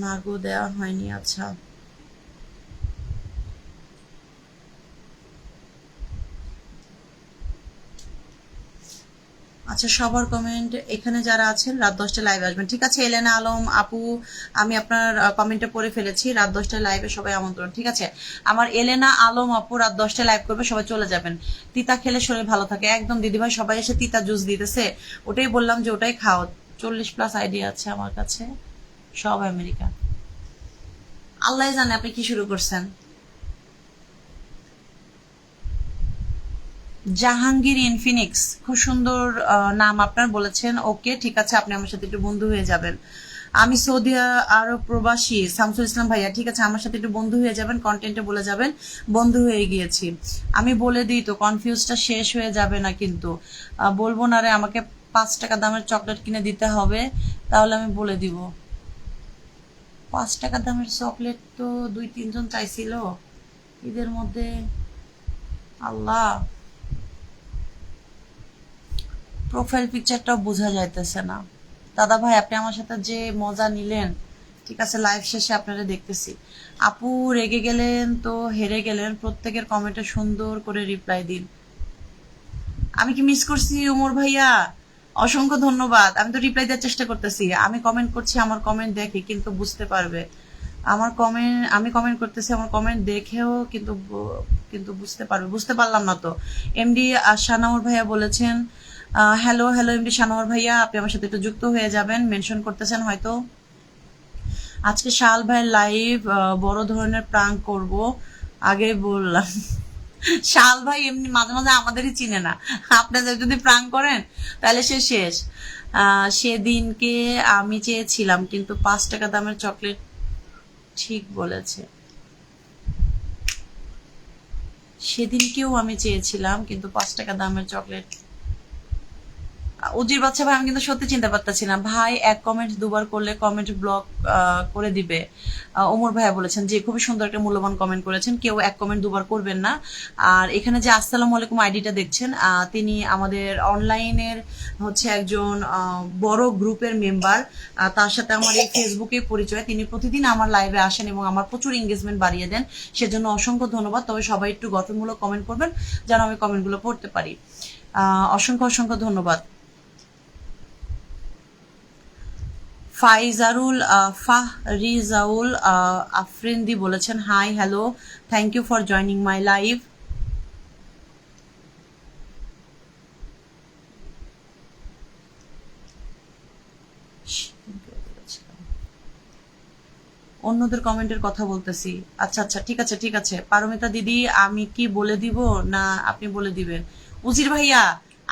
নাগো দেওয়া হয়নি। আচ্ছা আচ্ছা, সবার কমেন্ট এখানে যারা আছেন রাত 10টায় লাইভে আসবেন। ঠিক আছে এলেনা আলম আপু, আমি আপনার কমেন্টটা পড়ে ফেলেছি। রাত 10টায় লাইভে সবাই আমন্ত্রণ। ঠিক আছে, আমার এলেনা আলম আপু রাত 10টায় লাইভ করবে, সবাই চলে যাবেন। তিতা খেলে শরীর ভালো থাকে, একদম দিদিভাই সবাই এসে তিতা জুস দিতেছে, ওটাই বললাম যে ওটাই খাও। 40+ আইডিয়া আছে আমার কাছে, সব আমেরিকা। আল্লাহ জানে আপনি কি শুরু করছেন। জাহাঙ্গীর ইনফিনিক্স, খুব সুন্দর নাম আপনার, বলেছেন ওকে ঠিক আছে, আপনি আমার সাথে একটু বন্ধু হয়ে যাবেন। আমি সৌদি আরব প্রবাসী শামসুল ইসলাম ভাইয়া, ঠিক আছে আমার সাথে একটু বন্ধু হয়ে যাবেন, কন্টেন্টে বলে যাবেন বন্ধু হয়ে গিয়েছি। আমি বলে দিই তো, কনফিউজটা শেষ হয়ে যাবে না কিন্তু। বলবো না রে, আমাকে 5 টাকা দামের চকলেট কিনে দিতে হবে, তাহলে আমি বলে দিব। 5 টাকা দামের চকলেট তো 2-3 জন চাইছিল ঈদের মধ্যে। আল্লাহ, প্রোফাইল পিকচারটাও বোঝা যাইতেছে না। দাদা ভাই আপনি আমার সাথে যে মজা নিলেন, ঠিক আছে লাইভ শেষে আপনারা দেখতেছি। আপু রেগে গেলেন তো হেরে গেলেন, প্রত্যেকের কমেন্টে সুন্দর করে রিপ্লাই দিন। আমি কি মিস করছি ওমর ভাইয়া? অসংখ্য ধন্যবাদ, আমি তো রিপ্লাই দেওয়ার চেষ্টা করতেছি। আমি কমেন্ট করছি, আমার কমেন্ট দেখে কিন্তু বুঝতে পারবে। আমার কমেন্ট, আমি কমেন্ট করতেছি, আমার কমেন্ট দেখেও কিন্তু কিন্তু বুঝতে পারবে। বুঝতে পারলাম না তো। এমডি শানাউর ভাইয়া বলেছেন হ্যালো হ্যালো। এমডি শানাউর ভাইয়া আপনি আমার সাথে একটু যুক্ত হয়ে যাবেন, মেনশন করতেছেন হয়তো। আজকে শাল ভাইয়ের লাইভ, বড় ধরনের প্রাঙ্ক করব, আগে বললাম। শাল ভাই এমনি মাঝে মাঝে আমাদেরই চিনে না, আপনাদের যদি প্রাঙ্ক করেন তাহলে সে শেষ। সেদিনকে আমি চেয়েছিলাম কিন্তু 5 টাকা দামের চকলেট, ঠিক বলেছে। সেদিনকেও আমি চেয়েছিলাম কিন্তু 5 টাকা দামের চকলেট। উজির বাচ্চা ভাই আমি কিন্তু সত্যি চিনতে পারতেছি না ভাই, এক কমেন্ট দুবার করলে কমেন্ট ব্লক করে দিবে। ওমর ভাইয়া বলেছেন যে খুবই সুন্দর একটা মূল্যবান কমেন্ট করেছেন, কেউ এক কমেন্ট দুবার করবেন না। আর এখানে যে আসসালামু আলাইকুম আইডিটা দেখছেন, তিনি আমাদের অনলাইনের হচ্ছে একজন বড় গ্রুপের মেম্বার। তার সাথে আমার এই ফেসবুকে পরিচয়, তিনি প্রতিদিন আমার লাইভে আসেন এবং আমার প্রচুর এঙ্গেজমেন্ট বাড়িয়ে দেন, সেজন্য অসংখ্য ধন্যবাদ। তবে সবাই একটু গঠনমূলক কমেন্ট করবেন যেন আমি কমেন্টগুলো পড়তে পারি। অসংখ্য অসংখ্য ধন্যবাদ। ফাহরিজাউল আফ্রিন্দি বলেছেন hi hello, thank you for joining my live. অন্যদের কমেন্টের কথা বলতেছি। আচ্ছা আচ্ছা ঠিক আছে ঠিক আছে। পারমিতা দিদি আমি কি বলে দিব না আপনি বলে দিবেন? উজির ভাইয়া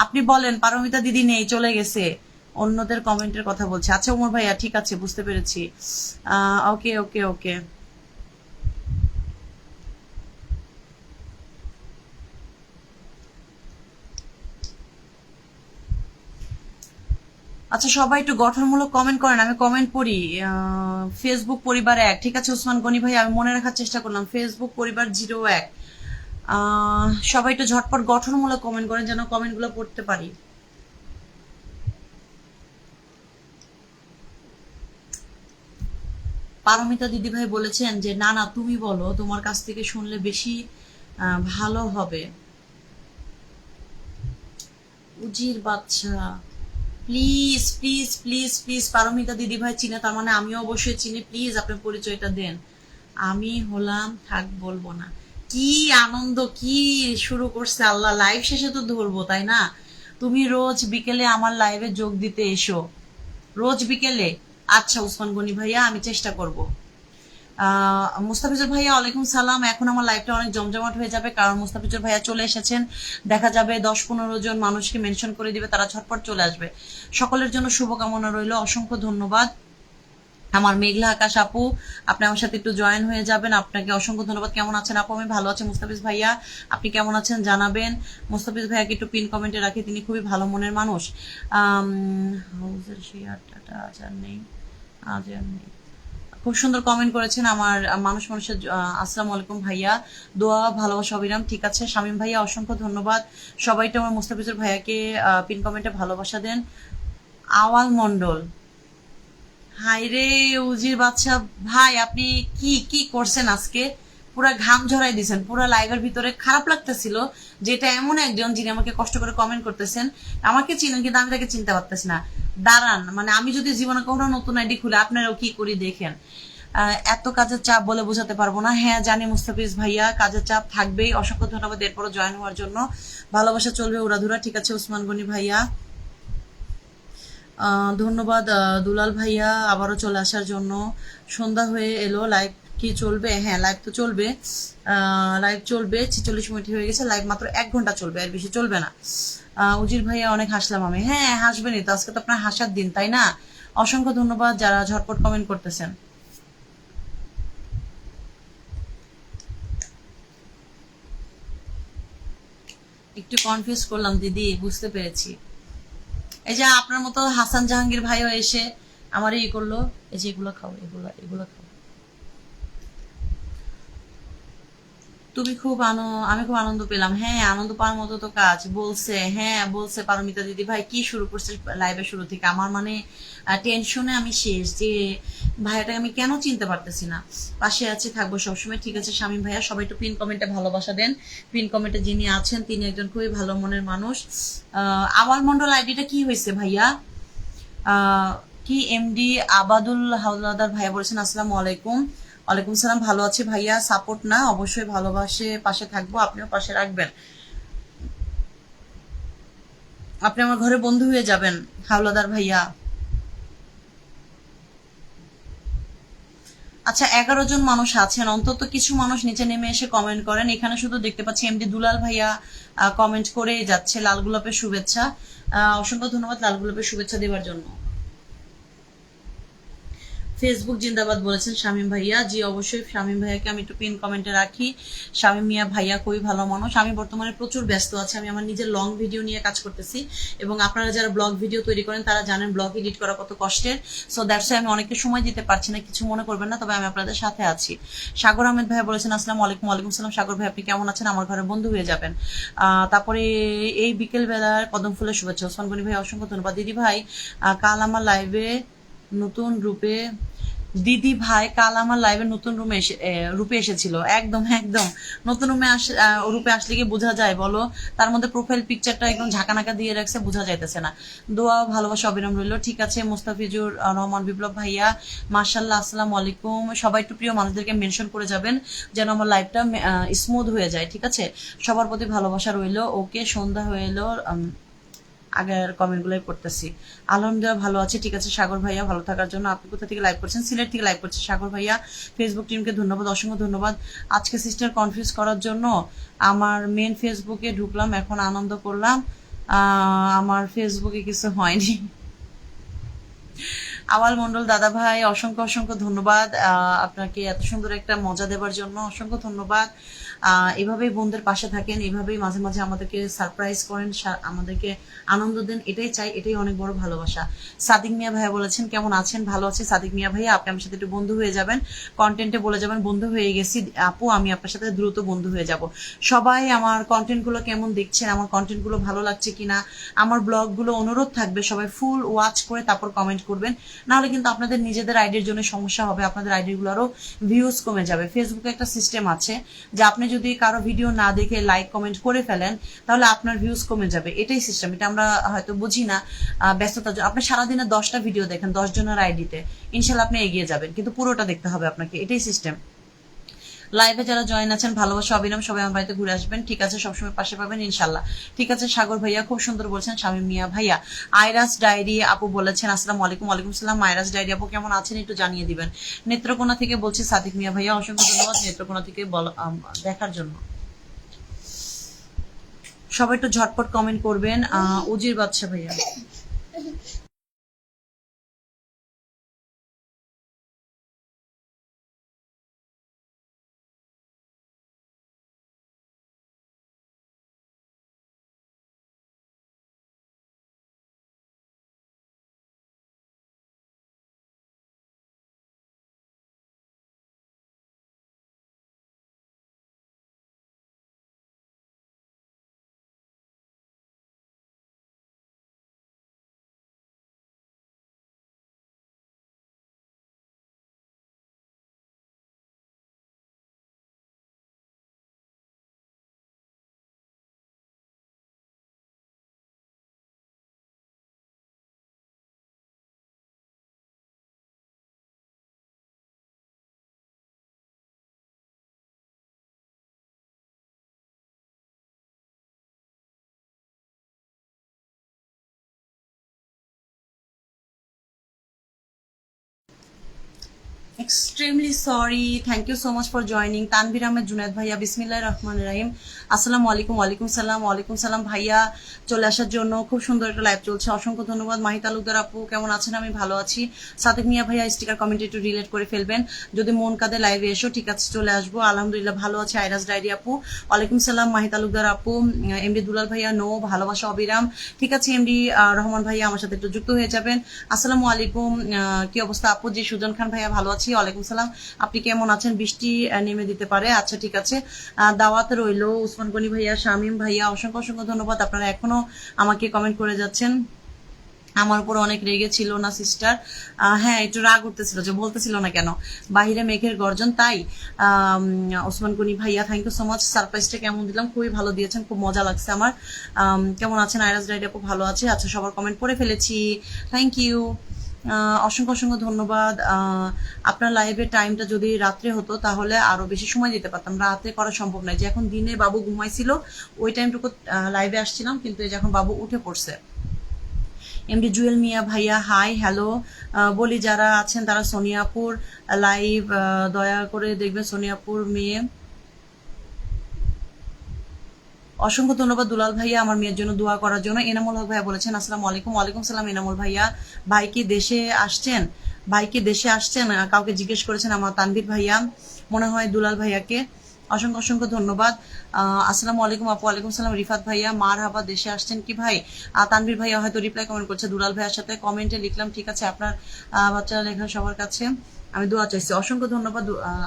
আপনি বলেন, পারমিতা দিদি নেই, চলে গেছে। অন্যদের কমেন্টের কথা বলছি। আচ্ছা উমর ভাইয়া, ঠিক আছে, বুঝতে পেরেছি। ওকে ওকে ওকে। আচ্ছা সবাই একটু গঠনমূলক কমেন্ট করেন, আমি কমেন্ট পড়ি। ফেসবুক পরিবার 1, ঠিক আছে ওসমান গনি ভাই, আমি মনে রাখার চেষ্টা করলাম। ফেসবুক পরিবার 01, সবাই একটু ঝটপট গঠনমূলক কমেন্ট করেন যেন কমেন্টগুলো পড়তে পারি। পারমিতা দিদি ভাই বলেছেন যে না না তুমি বলো, তোমার কাছ থেকে শুনলে বেশি ভালো হবে। উজির বাচ্চা, please please please please, Paromita দিদি ভাই চিনে তার মানে আমিও অবশ্যই চিনি, প্লিজ আপনার পরিচয়টা দেন। আমি হলাম, থাক বলবো না। কি আনন্দ, কি শুরু করছে আল্লাহ, লাইভ শেষে তো ধরবো তাই না? তুমি রোজ বিকেলে আমার লাইভে যোগ দিতে এসো, রোজ বিকেলে। আচ্ছা উসমান গনি ভাইয়া, আমি চেষ্টা করব। মুস্তাফিজুর ভাইয়া ওয়ালাইকুম সালাম। এখন আমার লাইভটা অনেক জমজমাট হয়ে যাবে, কারণ মুস্তাফিজুর ভাইয়া চলে এসেছেন। দেখা যাবে 10-15 জন মানুষকে মেনশন করে দিবে, তারা ঝটপট চলে আসবে। সকলের জন্য শুভকামনা রইল, অসংখ্য ধন্যবাদ। আমার মেঘলা আকাশ আপু, আপনি আমার সাথে একটু জয়েন হয়ে যাবেন, আপনাকে অসংখ্য ধন্যবাদ। কেমন আছেন আপু? আমি ভালো আছি। মুস্তাফিজ ভাইয়া আপনি কেমন আছেন জানাবেন। মুস্তাফিজ ভাইয়াকে একটু পিন কমেন্টে রাখি, তিনি খুবই ভালো মনের মানুষ। হাউজের শেয়ারটা আজ আর নেই, আজ আর নেই। খুব সুন্দর কমেন্ট করেছেন আমার মানুষের। আসসালামু আলাইকুম ভাইয়া, দোয়া ভালোবাসা অবিরাম। ঠিক আছে শামীম ভাইয়া, অসংখ্য ধন্যবাদ। সবাইটা আমার মুস্তাফিজুর ভাইয়াকে পিন কমেন্টে ভালোবাসা দেন। আওয়াল মন্ডল, হাই রে উজির বাচ্চা ভাই, আপনি কি কি করছেন আজকে? পুরা ঘাম ঝরাই দিয়েছেন পুরা লাইভের ভিতরে। খারাপ লাগতেছিল যেটা এমন একজন যিনি আমাকে কষ্ট করে কমেন্ট করতেছেন, আমাকে চিনেন কিন্তু আমি তাকে চিনতে পারতেছি না। দাঁড়ান, মানে আমি যদি জীবনে কখনো নতুন আইডি খুলে আপনারাও কি করি দেখেন। এত কাজের চাপ বলে বোঝাতে পারবো না। হ্যাঁ জানি মুস্তাফিজ ভাইয়া, কাজের চাপ থাকবেই। অসংখ্য ধন্যবাদ এরপরও জয়েন হওয়ার জন্য। ভালোবাসা চলবে উড়াধুরা। ঠিক আছে উসমান গনি ভাইয়া, ধন্যবাদ। দুলাল ভাইয়া আবারও চলে আসার জন্য। সন্ধ্যা হয়ে এলো, লাইভ কি চলবে? হ্যাঁ লাইভ তো চলবে, লাইভ চলবে। 46 মিনিট হয়ে গেছে, লাইভ মাত্র 1 ঘন্টা চলবে, আর বেশি চলবে না। উজির ভাইয়া অনেক হাসলাম আমি। হ্যাঁ হাসবেনই তো, আজকে তো আপনার হাসার দিন তাই না? অসংখ্য ধন্যবাদ যারা ঝটপট কমেন্ট করতেছেন। একটু কনফিউজ করলাম দিদি, বুঝতে পেরেছি। এই যে আপনার মতো হাসান জাহাঙ্গীর ভাইও এসে আমার ই করলো, এই যে এগুলো খাও, এগুলো এগুলো খাও। তুমি খুব আমি খুব আনন্দ পেলাম। হ্যাঁ আনন্দ পাওয়ার মতো তো কাজ বলছে। হ্যাঁ বলছে পারমিতা দিদি ভাই, কি শুরু করছে লাইভের শুরু থেকে। আমার মানে টেনশনে আমি শেষ, যে ভাইয়াটাকে আমি কেন চিনতে পারতেছি না। পাশে আছে, থাকবো সবসময়। ঠিক আছে শামীম ভাইয়া, সবাই একটু পিন কমেন্টে ভালোবাসা দেন। পিন কমেন্টে যিনি আছেন তিনি একজন খুবই ভালো মনের মানুষ। আওয়াল মন্ডল আইডিটা কি হয়েছে ভাইয়া? কি এমডি আবাদুল হাওলাদার ভাইয়া বলেছেন আসসালামু আলাইকুম। ওয়ালাইকুম সালাম, ভালো আছি ভাইয়া। সাপোর্ট না, অবশ্যই ভালোবাসে পাশে থাকবো, আপনিও পাশে রাখবেন। আপনি আমার ঘরে বন্ধু হয়ে যাবেন হাওলাদার ভাইয়া। আচ্ছা 11 জন মানুষ আছেন, অন্তত কিছু মানুষ নিচে নেমে এসে কমেন্ট করেন। এখানে শুধু দেখতে পাচ্ছি এমডি দুলাল ভাইয়া কমেন্ট করেই যাচ্ছে, লাল গোলাপের শুভেচ্ছা। অসংখ্য ধন্যবাদ লাল গোলাপের শুভেচ্ছা দেওয়ার জন্য। ফেসবুক জিন্দাবাদ বলেছেন শামীম ভাইয়া। জি অবশ্যই শামীম ভাইয়াকে আমি একটু পিন কমেন্টে রাখি। শামীম মিয়া ভাইয়া খুবই ভালো মানুষ। আমি বর্তমানে প্রচুর ব্যস্ত আছি, আমি আমার নিজের লং ভিডিও নিয়ে কাজ করতেছি, এবং আপনারা যারা ব্লগ ভিডিও তৈরি করেন তারা জানেন ব্লগ এডিট করা কত কষ্টের। সো দ্যাটস আমি অনেককে সময় দিতে পারছি না, কিছু মনে করবেন না, তবে আমি আপনাদের সাথে আছি। সাগর আহমেদ ভাইয়া বলেছেন আসসালামু আলাইকুম। ওয়ালাইকুম সালাম সাগর ভাই, আপনি কেমন আছেন? আমার ঘরে বন্ধু হয়ে যাবেন। তারপরে এই বিকেল বেলার কদম ফুলের শুভেচ্ছা। ওসমান গনি ভাই অসংখ্য ধন্যবাদ। দিদি ভাই কাল আমার লাইভে নতুন রূপে, দিদি ভাই কাল আমার লাইভে নতুন রূপে এসেছিল। একদম একদম নতুন রূপে আসলে কি বোঝা যায় বলো? তার মধ্যে প্রোফাইল পিকচারটা একদম ঝাঁকানাকা দিয়ে রাখছে, বোঝা যাইতেছে না। দোয়া ভালোবাসা অবিরাম রইল। ঠিক আছে মুস্তাফিজুর রহমান বিপ্লব ভাইয়া, মার্শাল্লাহ আসসালামু আলাইকুম। সবাই একটু প্রিয় মানুষদেরকে মেনশন করে যাবেন যেন আমার লাইভটা স্মুথ হয়ে যায়। ঠিক আছে, সবার প্রতি ভালোবাসা রইল। ওকে সন্ধ্যা হয়ে এলো, আগের কমেন্টগুলোই করতেছি। আলহামদুলিল্লাহ ভালো আছে। ঠিক আছে সাগর ভাইয়া, ভালো থাকার জন্য। আপনি কোথা থেকে লাইভ করছেন? সিলেট থেকে লাইভ করছেন সাগর ভাইয়া। ফেসবুক টিমকে ধন্যবাদ, অসংখ্য ধন্যবাদ আজকে সিস্টার কনফিউজ করার জন্য। আমার মেন ফেসবুকে ঢুকলাম, এখন আনন্দ করলাম। আমার ফেসবুকে কিছু হয়নি। আওয়াল মন্ডল দাদা ভাই, অসংখ্য অসংখ্য ধন্যবাদ আপনাকে এত সুন্দর একটা মজা দেওয়ার জন্য। অসংখ্য ধন্যবাদ। এভাবেই বোনদের পাশে থাকেন, এভাবেই মাঝে মাঝে আমাদেরকে সারপ্রাইজ করেন, আমাদেরকে আনন্দ দেন, এটাই চাই, এটাই অনেক বড় ভালোবাসা। সাদিক মিয়া ভাইয়া বলেছেন কেমন আছেন? ভালো আছে সাদিক মিয়া ভাইয়া, আপনি আমার সাথে একটু বন্ধু হয়ে যাবেন, কন্টেন্টে বলে যাবেন বন্ধু হয়ে গেছি আপু, আমি আপনার সাথে দ্রুত বন্ধু হয়ে যাব। সবাই আমার কন্টেন্টগুলো কেমন দেখছেন, আমার কন্টেন্টগুলো ভালো লাগছে কিনা, আমার ব্লগগুলো অনুরোধ থাকবে সবাই ফুল ওয়াচ করে তারপর কমেন্ট করবেন, নাহলে কিন্তু আপনাদের নিজেদের আইডির জন্য সমস্যা হবে, আপনাদের আইডিগুলোরও ভিউজ কমে যাবে। ফেসবুকে একটা সিস্টেম আছে যে আপনি যদি কারো ভিডিও না দেখে লাইক কমেন্ট করে ফেলেন তাহলে আপনার ভিউজ কমে যাবে, এটাই সিস্টেম। এটা আমরা হয়তো বুঝি না ব্যস্ততা। আপনি সারাদিনে 10টা ভিডিও দেখেন 10 জনের আইডিতে, ইনশাল্লাহ আপনি এগিয়ে যাবেন, কিন্তু পুরোটা দেখতে হবে আপনাকে, এটাই সিস্টেম। লাইভে যারা জয়েন আছেন ভালোবাসা অবিরাম, সবাই আমার বাড়িতে ঘুরে আসবেন, ঠিক আছে? সবসময় পাশে পাবেন ইনশাল্লাহ, ঠিক আছে? সাগর ভাইয়া খুব সুন্দর বলছেন, শামীম মিয়া ভাইয়া। আইরাস ডায়েরি আপু বলেছেন আসসালামু আলাইকুম। ওয়ালাইকুম সালাম। আইরাস ডায়েরি আপু কেমন আছেন একটু জানিয়ে দিবেন। নেত্রকোনা থেকে বলছি সাদিক মিয়া ভাইয়া, অসংখ্য ধন্যবাদ নেত্রকোনা থেকে দেখার জন্য। সবাই একটু ঝটপট কমেন্ট করবেন। উজির বাদশা ভাইয়া, extremely sorry, thank you so much for joining. Tanvir Ahmed Junayed ভাইয়া, বিসমিল্লাহির রহমানির রহিম, আসসালামু আলাইকুম। ওয়ালাইকুম সালাম। ওয়ালাইকুম সালাম ভাইয়া, চলে আসার জন্য। খুব সুন্দর একটা লাইভ চলছে, অসংখ্য ধন্যবাদ। মাহি তালুকদার আপু কেমন আছেন? আমি ভালো আছি। সাদিক মিয়া ভাইয়া স্টিকার কমেন্টে একটু রিলেট করে ফেলবেন, যদি মন কাঁদে লাইভে এসো, ঠিক আছে? চলে আসবো, আলহামদুলিল্লাহ ভালো আছে। আইরাস ডায়েরি আপু ওয়ালাইকুম সালাম। মাহি তালুকদার আপু, এমডি দুলাল ভাইয়া নো, ভালোবাসা অবিরাম, ঠিক আছে? এমডি রহমান ভাইয়া আমার সাথে একটু যুক্ত হয়ে যাবেন। আসসালামু আলাইকুম, কি অবস্থা আপু? জি সুজন খান ভাইয়া ভালো আছি। ওয়ালাইকুম সালাম, আপনি কেমন আছেন? বৃষ্টি নেমে দিতে পারে, আচ্ছা ঠিক আছে। দাওয়াত রইলো। উসমান গনি ভাইয়া, শামীম ভাইয়া, অসংখ্য অসংখ্য ধন্যবাদ, আপনারা এখনো আমাকে কমেন্ট করে যাচ্ছেন। আমার উপর অনেক রেগে ছিল না সিস্টার? হ্যাঁ, একটু রাগ উঠতেছিল যে বলতেছিল না কেন, বাহিরে মেঘের গর্জন, তাই। ওসমান গনি ভাইয়া থ্যাংক ইউ সো মাচ। সারপ্রাইজটা কেমন দিলাম? খুবই ভালো দিয়েছেন, খুব মজা লাগছে আমার। কেমন আছেন? আইরাস ডায়েরি আপু ভালো আছে, আচ্ছা সবার কমেন্ট পড়ে ফেলেছি, থ্যাংক ইউ। অসংখ্য অসংখ্য ধন্যবাদ। আপনার লাইভের টাইমটা যদি রাত্রে হতো তাহলে আরো বেশি সময় দিতে পারতাম, রাতে করা সম্ভব নয়, যে এখন দিনে বাবু ঘুমাইছিল ওই টাইমটুকু লাইভে আসছিলাম, কিন্তু এই যে এখন বাবু উঠে পড়ছে। এমডি জুয়েল মিয়া ভাইয়া হাই হ্যালো বলি, যারা আছেন তারা সোনিয়াপুর লাইভ দয়া করে দেখবেন, সোনিয়াপুর মেয়ে। অসংখ্য ধন্যবাদ দুলাল ভাইয়া আমার মেয়ের জন্য দোয়া করার জন্য। এনামুল হক ভাইয়া বলেছেন আসসালামু আলাইকুম। ওয়ালাইকুম সালাম এনামুল ভাইয়া। ভাই কি দেশে আসছেন? ভাই কি দেশে আসছেন? কাউকে জিজ্ঞেস করেছেন? আমার তানভীর ভাইয়া, মনে হয় দুলাল ভাইয়াকে। অসংখ্য অসংখ্য ধন্যবাদ। আসসালামু আলাইকুম আপু। ওয়ালাইকুম সালাম রিফাত ভাইয়া, মার হাবা, দেশে আসছেন কি ভাই? তানভীর ভাইয়া হয়তো রিপ্লাই কমেন্ট করছে দুলাল ভাইয়ার সাথে, কমেন্টে লিখলাম, ঠিক আছে? আপনার বাচ্চারা লেখা সবার কাছে আমি দোয়া চাইছি। অসংখ্য ধন্যবাদ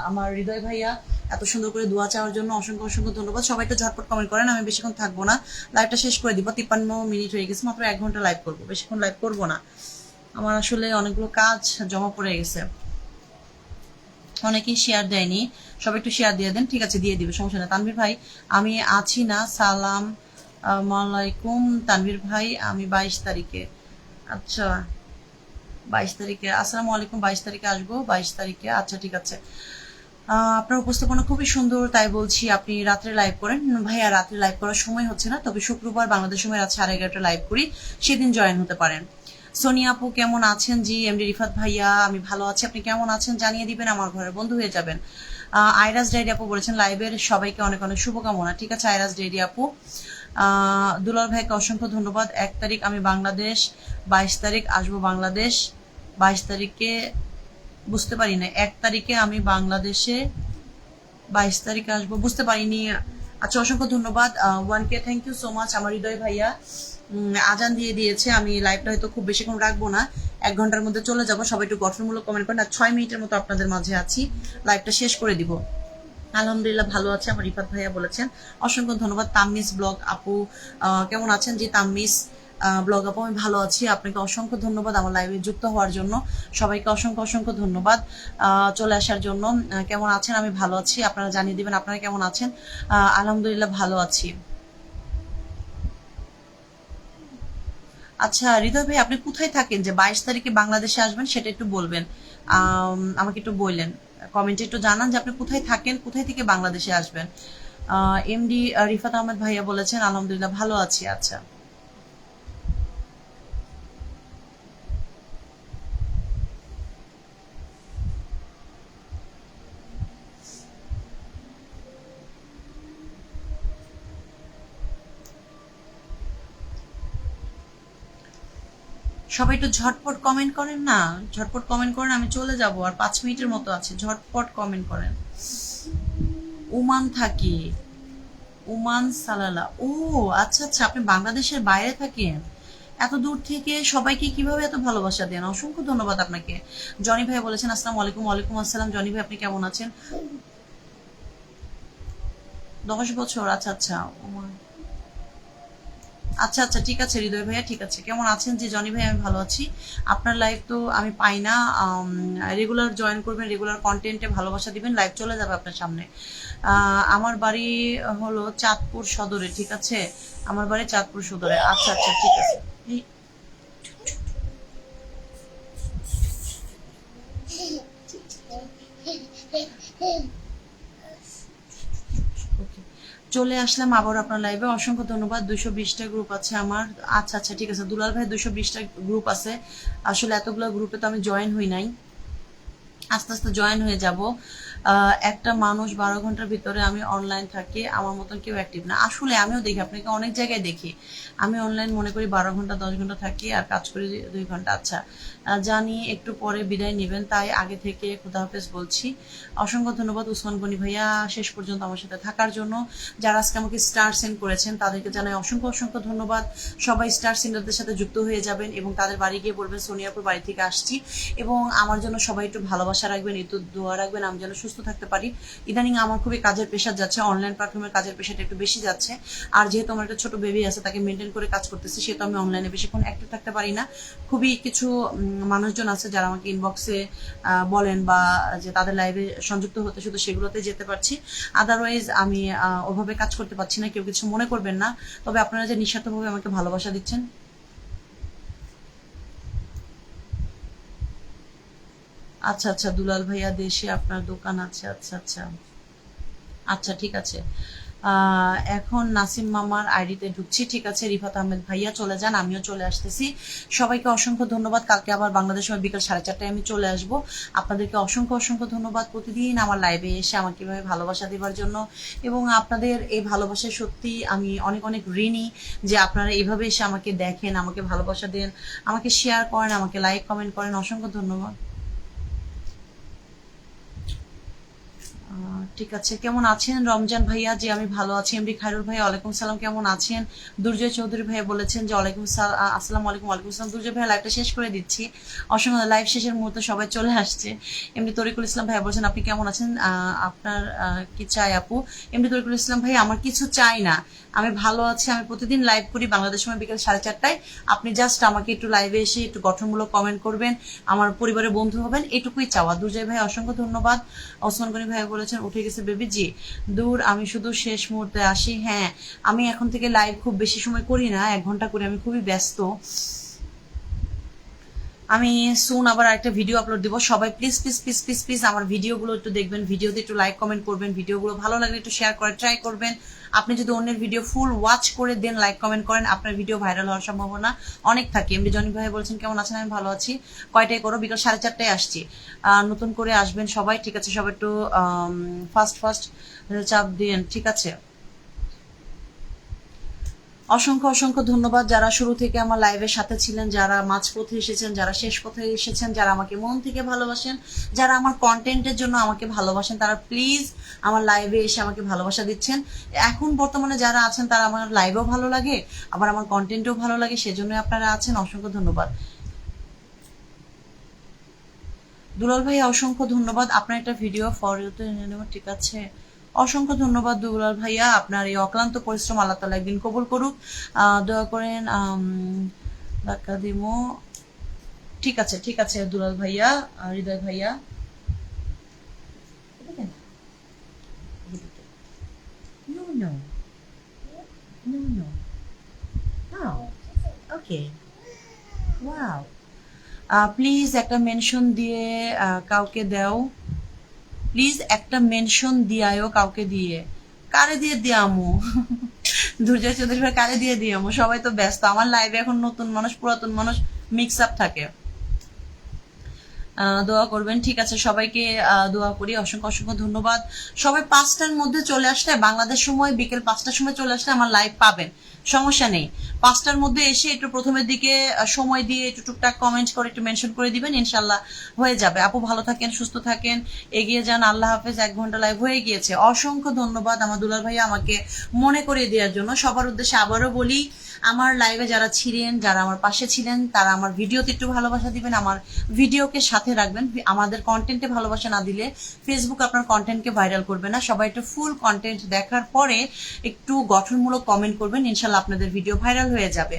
আমার হৃদয় ভাইয়া এত সুন্দর করে দোয়া চাওয়ার জন্য, অসংখ্য অসংখ্য ধন্যবাদ। সবাই একটু ঝটপট কমেন্ট করেন, আমি বেশিক্ষণ থাকবো না, লাইভটা শেষ করে দিব। 53 মিনিট হয়ে গেছে, মাত্র 1 ঘন্টা লাইভ করবো, বেশিক্ষণ লাইভ করবো না, আমার আসলে অনেকগুলো কাজ জমা পড়ে গেছে। অনেকেই শেয়ার দেয়নি, সবাই একটু শেয়ার দিয়ে দেন, ঠিক আছে? দিয়ে দিবে, সমস্যা না। তানভীর ভাই আমি আছি না, সালাম আলাইকুম। তানভীর ভাই আমি 22 তারিখে, আচ্ছা 22 তারিখে, আসসালামু আলাইকুম। 22 তারিখে আসবো, 22 তারিখে, আচ্ছা ঠিক আছে। আপনার উপস্থাপনা খুবই সুন্দর, তাই বলছি আপনি রাত্রে লাইভ করেন। ভাইয়া রাত্রে লাইভ করার সময় হচ্ছে না, তবে শুক্রবার বাংলাদেশ সময় রাত 11:30 লাইভ করি, সেদিন জয়েন হতে পারেন। সোনিয়া আপু কেমন আছেন? জি এমডি রিফাত ভাইয়া আমি ভালো আছি, আপনি কেমন আছেন জানিয়ে দিবেন, আমার ঘরের বন্ধু হয়ে যাবেন। আইরাস ডায়েরি আপু বলেছেন লাইভের সবাইকে অনেক অনেক শুভকামনা, ঠিক আছে আইরাস ডায়েরি আপু। দুলাল ভাইকে অসংখ্য ধন্যবাদ। 1 তারিখ আমি বাংলাদেশ, 22 তারিখ আসবো বাংলাদেশ, 22 তারিখে বুঝতে পারি না, 1 তারিখে আমি বাংলাদেশে, 22 তারিখে আসবো, বুঝতে পারিনি। আচ্ছা, অসংখ্য ধন্যবাদ 1K, thank you so much আমার হৃদয় ভাইয়া। আজান দিয়ে দিয়েছে, আমি লাইভটা হয়তো খুব বেশিক্ষণ রাখবো না, 1 ঘন্টার মধ্যে চলে যাবো। সবাই একটু গঠনমূলক কমেন্ট করেন, আর 6 মিনিটের মতো আপনাদের মাঝে আছি, লাইভটা শেষ করে দিব। আলহামদুলিল্লাহ ভালো আছে আমার রিফাত ভাইয়া বলেছেন, অসংখ্য ধন্যবাদ। তাম্মিস ব্লগ আপু কেমন আছেন? জি তাম্মিস ব্লগ আপু আমি ভালো আছি, আপনাকে অসংখ্য ধন্যবাদ আমার লাইভে যুক্ত হওয়ার জন্য। সবাইকে অসংখ্য অসংখ্য ধন্যবাদ চলে আসার জন্য। কেমন আছেন? আমি ভালো আছি, আপনারা জানিয়ে দিবেন আপনারা কেমন আছেন। আলহামদুলিল্লাহ ভালো আছি। আচ্ছা হৃদয় ভাই, আপনি কোথায় থাকেন যে 22 তারিখে বাংলাদেশে আসবেন, সেটা একটু বলবেন, আমাকে একটু বললেন, কমেন্টে একটু জানান যে আপনি কোথায় থাকেন, কোথায় থেকে বাংলাদেশে আসবেন। এমডি রিফাত আহমেদ ভাইয়া বলেছেন আলহামদুলিল্লাহ ভালো আছি। আচ্ছা, সবাই একটু ঝটপট কমেন্ট করেন না, ঝটপট কমেন্ট করেন, আমি চলে যাব, আর 5 মিনিটের মতো আছে, ঝটপট কমেন্ট করেন। ওমান থাকি, ওমান সালালা, ও আচ্ছা আচ্ছা, আপনি বাংলাদেশের বাইরে থাকেন, এত দূর থেকে সবাইকে কিভাবে এত ভালোবাসা দেন, অসংখ্য ধন্যবাদ আপনাকে। জনি ভাই বলেছেন আসসালামু আলাইকুম। ওয়ালাইকুম আসসালাম জনি ভাই, আপনি কেমন আছেন? 10 বছর, আচ্ছা আচ্ছা, ওমান, আচ্ছা আচ্ছা, ঠিক আছে হৃদয় ভাইয়া, ঠিক আছে। কেমন আছেন? যে জনি ভাই আমি ভালো আছি। আপনার লাইভ তো আমি পাই না, রেগুলার জয়েন করবেন, রেগুলার কন্টেন্টে ভালোবাসা দিবেন, লাইভ চলে যাবে আপনার সামনে। আমার বাড়ি হলো চাঁদপুর সদরে, ঠিক আছে, আমার বাড়ি চাঁদপুর সদরে। আচ্ছা আচ্ছা, ঠিক আছে। Okay. চলে আসলাম আবার আপনার লাইভে, অসংখ্য ধন্যবাদ। 220টা গ্রুপ আছে আমার। আচ্ছা আচ্ছা, ঠিক আছে দুলাল ভাই, 220টা গ্রুপ আছে, আসলে এতগুলো গ্রুপে তো আমি জয়েন হই নাই, আস্তে আস্তে জয়েন হয়ে যাব। একটা মানুষ 12 ঘন্টার ভিতরে আমি অনলাইন থাকি, আমার মতন কেউ অ্যাক্টিভ না। আসলে আমিও দেখি, আপনাকে অনেক জায়গায় দেখি, আমি অনলাইন মনে করি 12 ঘন্টা 10 ঘন্টা থাকি, আর কাজ করি 2 ঘন্টা। আচ্ছা, জানি একটু পরে বিদায় নেবেন, তাই আগে থেকে খুদা হাফেজ বলছি। অসংখ্য ধন্যবাদ উসমান গনি ভাইয়া শেষ পর্যন্ত আমার সাথে থাকার জন্য। যারা আজকে আমাকে স্টার সেন্ড করেছেন তাদেরকে জানাই অসংখ্য অসংখ্য ধন্যবাদ। সবাই স্টার সেন্ডারদের সাথে যুক্ত হয়ে যাবেন এবং তাদের বাড়ি গিয়ে বলবেন সোনিয়াপুর বাড়ি থেকে আসছি, এবং আমার জন্য সবাই একটু ভালোবাসা রাখবেন, একটু দোয়া রাখবেন, আমি যেন সুস্থ থাকতে পারি। ইদানিং আমার খুবই কাজের প্রেশার যাচ্ছে, অনলাইন প্ল্যাটফর্মের কাজের প্রেশারটা একটু বেশি যাচ্ছে, আর যেহেতু আমার একটা ছোট বেবি আছে তাকে মেনটেন করে কাজ করতেছি, সেহেতু আমি অনলাইনে বেশিক্ষণ অ্যাক্টিভ থাকতে পারি না। খুবই কিছু মানুষজন আছে যারা আমাকে ইনবক্সে বলেন বা যে তাদের লাইভে সংযুক্ত হতে, শুধু সেগুলোতে যেতে পারছি, আদারওয়াইজ আমি ওভাবে কাজ করতে পারছি না, কেউ কিছু মনে করবেন না। তবে আপনারা যে নিঃস্বার্থভাবে আমাকে ভালোবাসা দিচ্ছেন। আচ্ছা আচ্ছা, দুলাল ভাইয়া দেশে আপনার দোকান আছে, আচ্ছা আচ্ছা, আচ্ছা ঠিক আছে। এখন নাসিম মামার আইডিতে ঢুকছি, ঠিক আছে। রিফাত আহমেদ ভাইয়া চলে যান, আমিও চলে আসতেছি। সবাইকে অসংখ্য ধন্যবাদ, কালকে আবার বাংলাদেশ সময় বিকাল 4:30টায় আমি চলে আসব। আপনাদেরকে অসংখ্য অসংখ্য ধন্যবাদ প্রতিদিন আমার লাইভে এসে আমাকে এভাবে ভালোবাসা দেওয়ার জন্য, এবং আপনাদের এই ভালোবাসা সত্যি আমি অনেক অনেক ঋণী, যে আপনারা এইভাবে এসে আমাকে দেখেন, আমাকে ভালোবাসা দেন, আমাকে শেয়ার করেন, আমাকে লাইক কমেন্ট করেন, অসংখ্য ধন্যবাদ। ঠিক আছে, কেমন আছেন রমজান ভাইয়া? যে আমি ভালো আছি। এমডি খায়রুল ভাইয়া ওয়ালাইকুম সালাম, কেমন আছেন? দুর্জয় চৌধুরী ভাইয়া বলেছেন যে ওয়ালাইকুম আসসালামু আলাইকুম। ওয়ালাইকুম আসসালাম। দুর্জয় ভাইয়া লাইভটা শেষ করে দিচ্ছি, অসংখ্য লাইভ শেষের মুহূর্তে সবাই চলে আসছে। এমডি তরিকুল ইসলাম ভাইয়া বলছেন আপনি কেমন আছেন, আপনার কি চাই আপু? এমডি তরিকুল ইসলাম ভাই, আমার কিছু চাই না, আমি ভালো আছি, আমি প্রতিদিন লাইভ করি বাংলাদেশ সময় বিকেল 4:30টায়। আপনি জাস্ট আমাকে একটু লাইভে এসে একটু গঠনমূলক কমেন্ট করবেন, আমার পরিবারের বন্ধু হবেন, এটুকুই চাওয়া। দুর্জয় ভাই অসংখ্য ধন্যবাদ। ওসমান গনি ভাই বলেছেন উঠে গেছে বেবি, জি দূর, আমি শুধু শেষ মুহূর্তে আসি। হ্যাঁ, আমি এখন থেকে লাইভ খুব বেশি সময় করি না, 1 ঘন্টা করি, আমি খুবই ব্যস্ত। আমি সুন আবার একটা ভিডিও আপলোড দিব, সবাই please please please please please আমার ভিডিওগুলো একটু দেখবেন, ভিডিওতে একটু লাইক কমেন্ট করবেন, ভিডিওগুলো ভালো লাগলে একটু শেয়ার করে ট্রাই করবেন। আপনি যদি অন্যের ভিডিও ফুল ওয়াচ করে দেন, লাইক কমেন্ট করেন, আপনার ভিডিও ভাইরাল হওয়ার সম্ভাবনা অনেক থাকে। এমডি জনি ভাই বলছেন কেমন আছেন, আমি ভালো আছি। কয়টায় করো? বিকাল 4:30টায় আসছি। নতুন করে আসবেন সবাই, ঠিক আছে, সবাই একটু ফার্স্ট ফার্স্ট চাপ দিন, ঠিক আছে। অসংখ্য অসংখ্য ধন্যবাদ যারা শুরু থেকে আমার লাইভের সাথে ছিলেন, যারা মাঝপথে এসেছেন, যারা শেষ পথে এসেছেন, যারা আমাকে মন থেকে ভালোবাসেন, যারা আমার কন্টেন্টের জন্য আমাকে ভালোবাসেন, তারা প্লিজ আমার লাইভে এসে আমাকে ভালোবাসা দিচ্ছেন। এখন বর্তমানে যারা আছেন তারা আমার লাইভেও ভালো লাগে, আবার আমার কন্টেন্টও ভালো লাগে, সেজন্য আপনারা আছেন। অসংখ্য ধন্যবাদ দুলাল ভাই, অসংখ্য ধন্যবাদ। আপনার একটা ভিডিও ফর ইউতে নেব, ঠিক আছে। অসংখ্য ধন্যবাদ দুলাল ভাইয়া, আপনার এই অক্লান্ত পরিশ্রম আল্লাহ তাআলা একদিন কবুল করুক। দোয়া করেন। ধাক্কা দিমো, ঠিক আছে ঠিক আছে দুলাল ভাইয়া, হৃদয় ভাইয়া। No, no. No, no. Oh, okay. Wow. Please একটা মেনশন দিয়ে কাউকে দাও, প্লিজ একটা মেনশন দিয়াও কাউকে দিয়ে। কারে দিয়ে দিয়ামু? দুর্জয় চৌধুরী ভাই, কারে দিয়ে দিয়ামু? সবাই তো ব্যস্ত, আমার লাইভে এখন নতুন মানুষ পুরাতন মানুষ মিক্স আপ থাকে। দোয়া করবেন, ঠিক আছে। সবাইকে দোয়া করি। অসংখ্য অসংখ্য ধন্যবাদ। সবাই 5টার মধ্যে চলে আসলে, বাংলাদেশ সময় বিকেল 5টার সময় চলে আসলে আমার লাইভ পাবেন, সমস্যা নেই। 5টার মধ্যে এসে একটু প্রথমের দিকে সময় দিয়ে একটু টুকটাক কমেন্ট করে একটু মেনশন করে দিবেন, ইনশাল্লাহ হয়ে যাবে। আপু ভালো থাকেন, সুস্থ থাকেন, এগিয়ে যান। আল্লাহ হাফেজ। 1 ঘন্টা লাইভ হয়ে গিয়েছে। অসংখ্য ধন্যবাদ আমার দুলাল ভাইয়া আমাকে মনে করিয়ে দেওয়ার জন্য। সবার উদ্দেশ্যে আবারও বলি, আমার লাইভে যারা ছিলেন, যারা আমার পাশে ছিলেন, তারা আমার ভিডিওতে একটু ভালোবাসা দিবেন, আমার ভিডিওকে সাথে রাখবেন। আমাদের কন্টেন্টে ভালোবাসা না দিলে ফেসবুক আপনার কন্টেন্টকে ভাইরাল করবে না। সবাই একটু ফুল কন্টেন্ট দেখার পরে একটু গঠনমূলক কমেন্ট করবেন, ইনশাল্লাহ আপনাদের ভিডিও ভাইরাল হয়ে যাবে।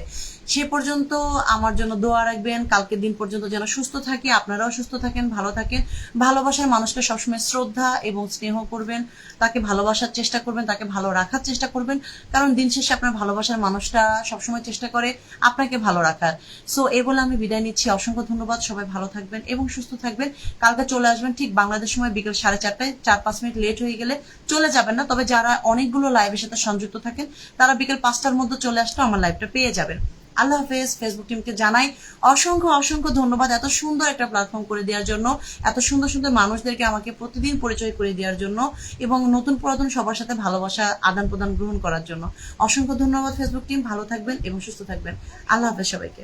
সে পর্যন্ত আমার জন্য দোয়া রাখবেন। কালকের দিন পর্যন্ত যেন সুস্থ থাকি, আপনারাও সুস্থ থাকেন, ভালো থাকেন। ভালোবাসার মানুষকে সবসময় শ্রদ্ধা এবং স্নেহ করবেন, তাকে ভালোবাসার চেষ্টা করবেন, তাকে ভালো রাখার চেষ্টা করবেন, কারণ দিন শেষে আপনার ভালোবাসার মানুষটা সবসময় চেষ্টা করে আপনাকে ভালো রাখার। সো এই বলে আমি বিদায় নিচ্ছি। অসংখ্য ধন্যবাদ। সবাই ভালো থাকবেন এবং সুস্থ থাকবেন। কালকে চলে আসবেন ঠিক বাংলাদেশ সময় বিকেল 4:30টায়। 4-5 মিনিট লেট হয়ে গেলে চলে যাবেন না, তবে যারা অনেকগুলো লাইভের সাথে সংযুক্ত থাকেন তারা বিকেল 5টার মধ্যে চলে আসলে আমার লাইভটা পেয়ে যাবেন। আল্লাহ হাফেজ। ফেসবুক টিমকে জানাই অসংখ্য অসংখ্য ধন্যবাদ এত সুন্দর একটা প্ল্যাটফর্ম করে দেওয়ার জন্য, এত সুন্দর সুন্দর মানুষদেরকে আমাকে প্রতিদিন পরিচয় করে দেওয়ার জন্য, এবং নতুন পুরাতন সবার সাথে ভালোবাসা আদান প্রদান গ্রহণ করার জন্য। অসংখ্য ধন্যবাদ ফেসবুক টিম। ভালো থাকবেন এবং সুস্থ থাকবেন। আল্লাহ হাফেজ সবাইকে।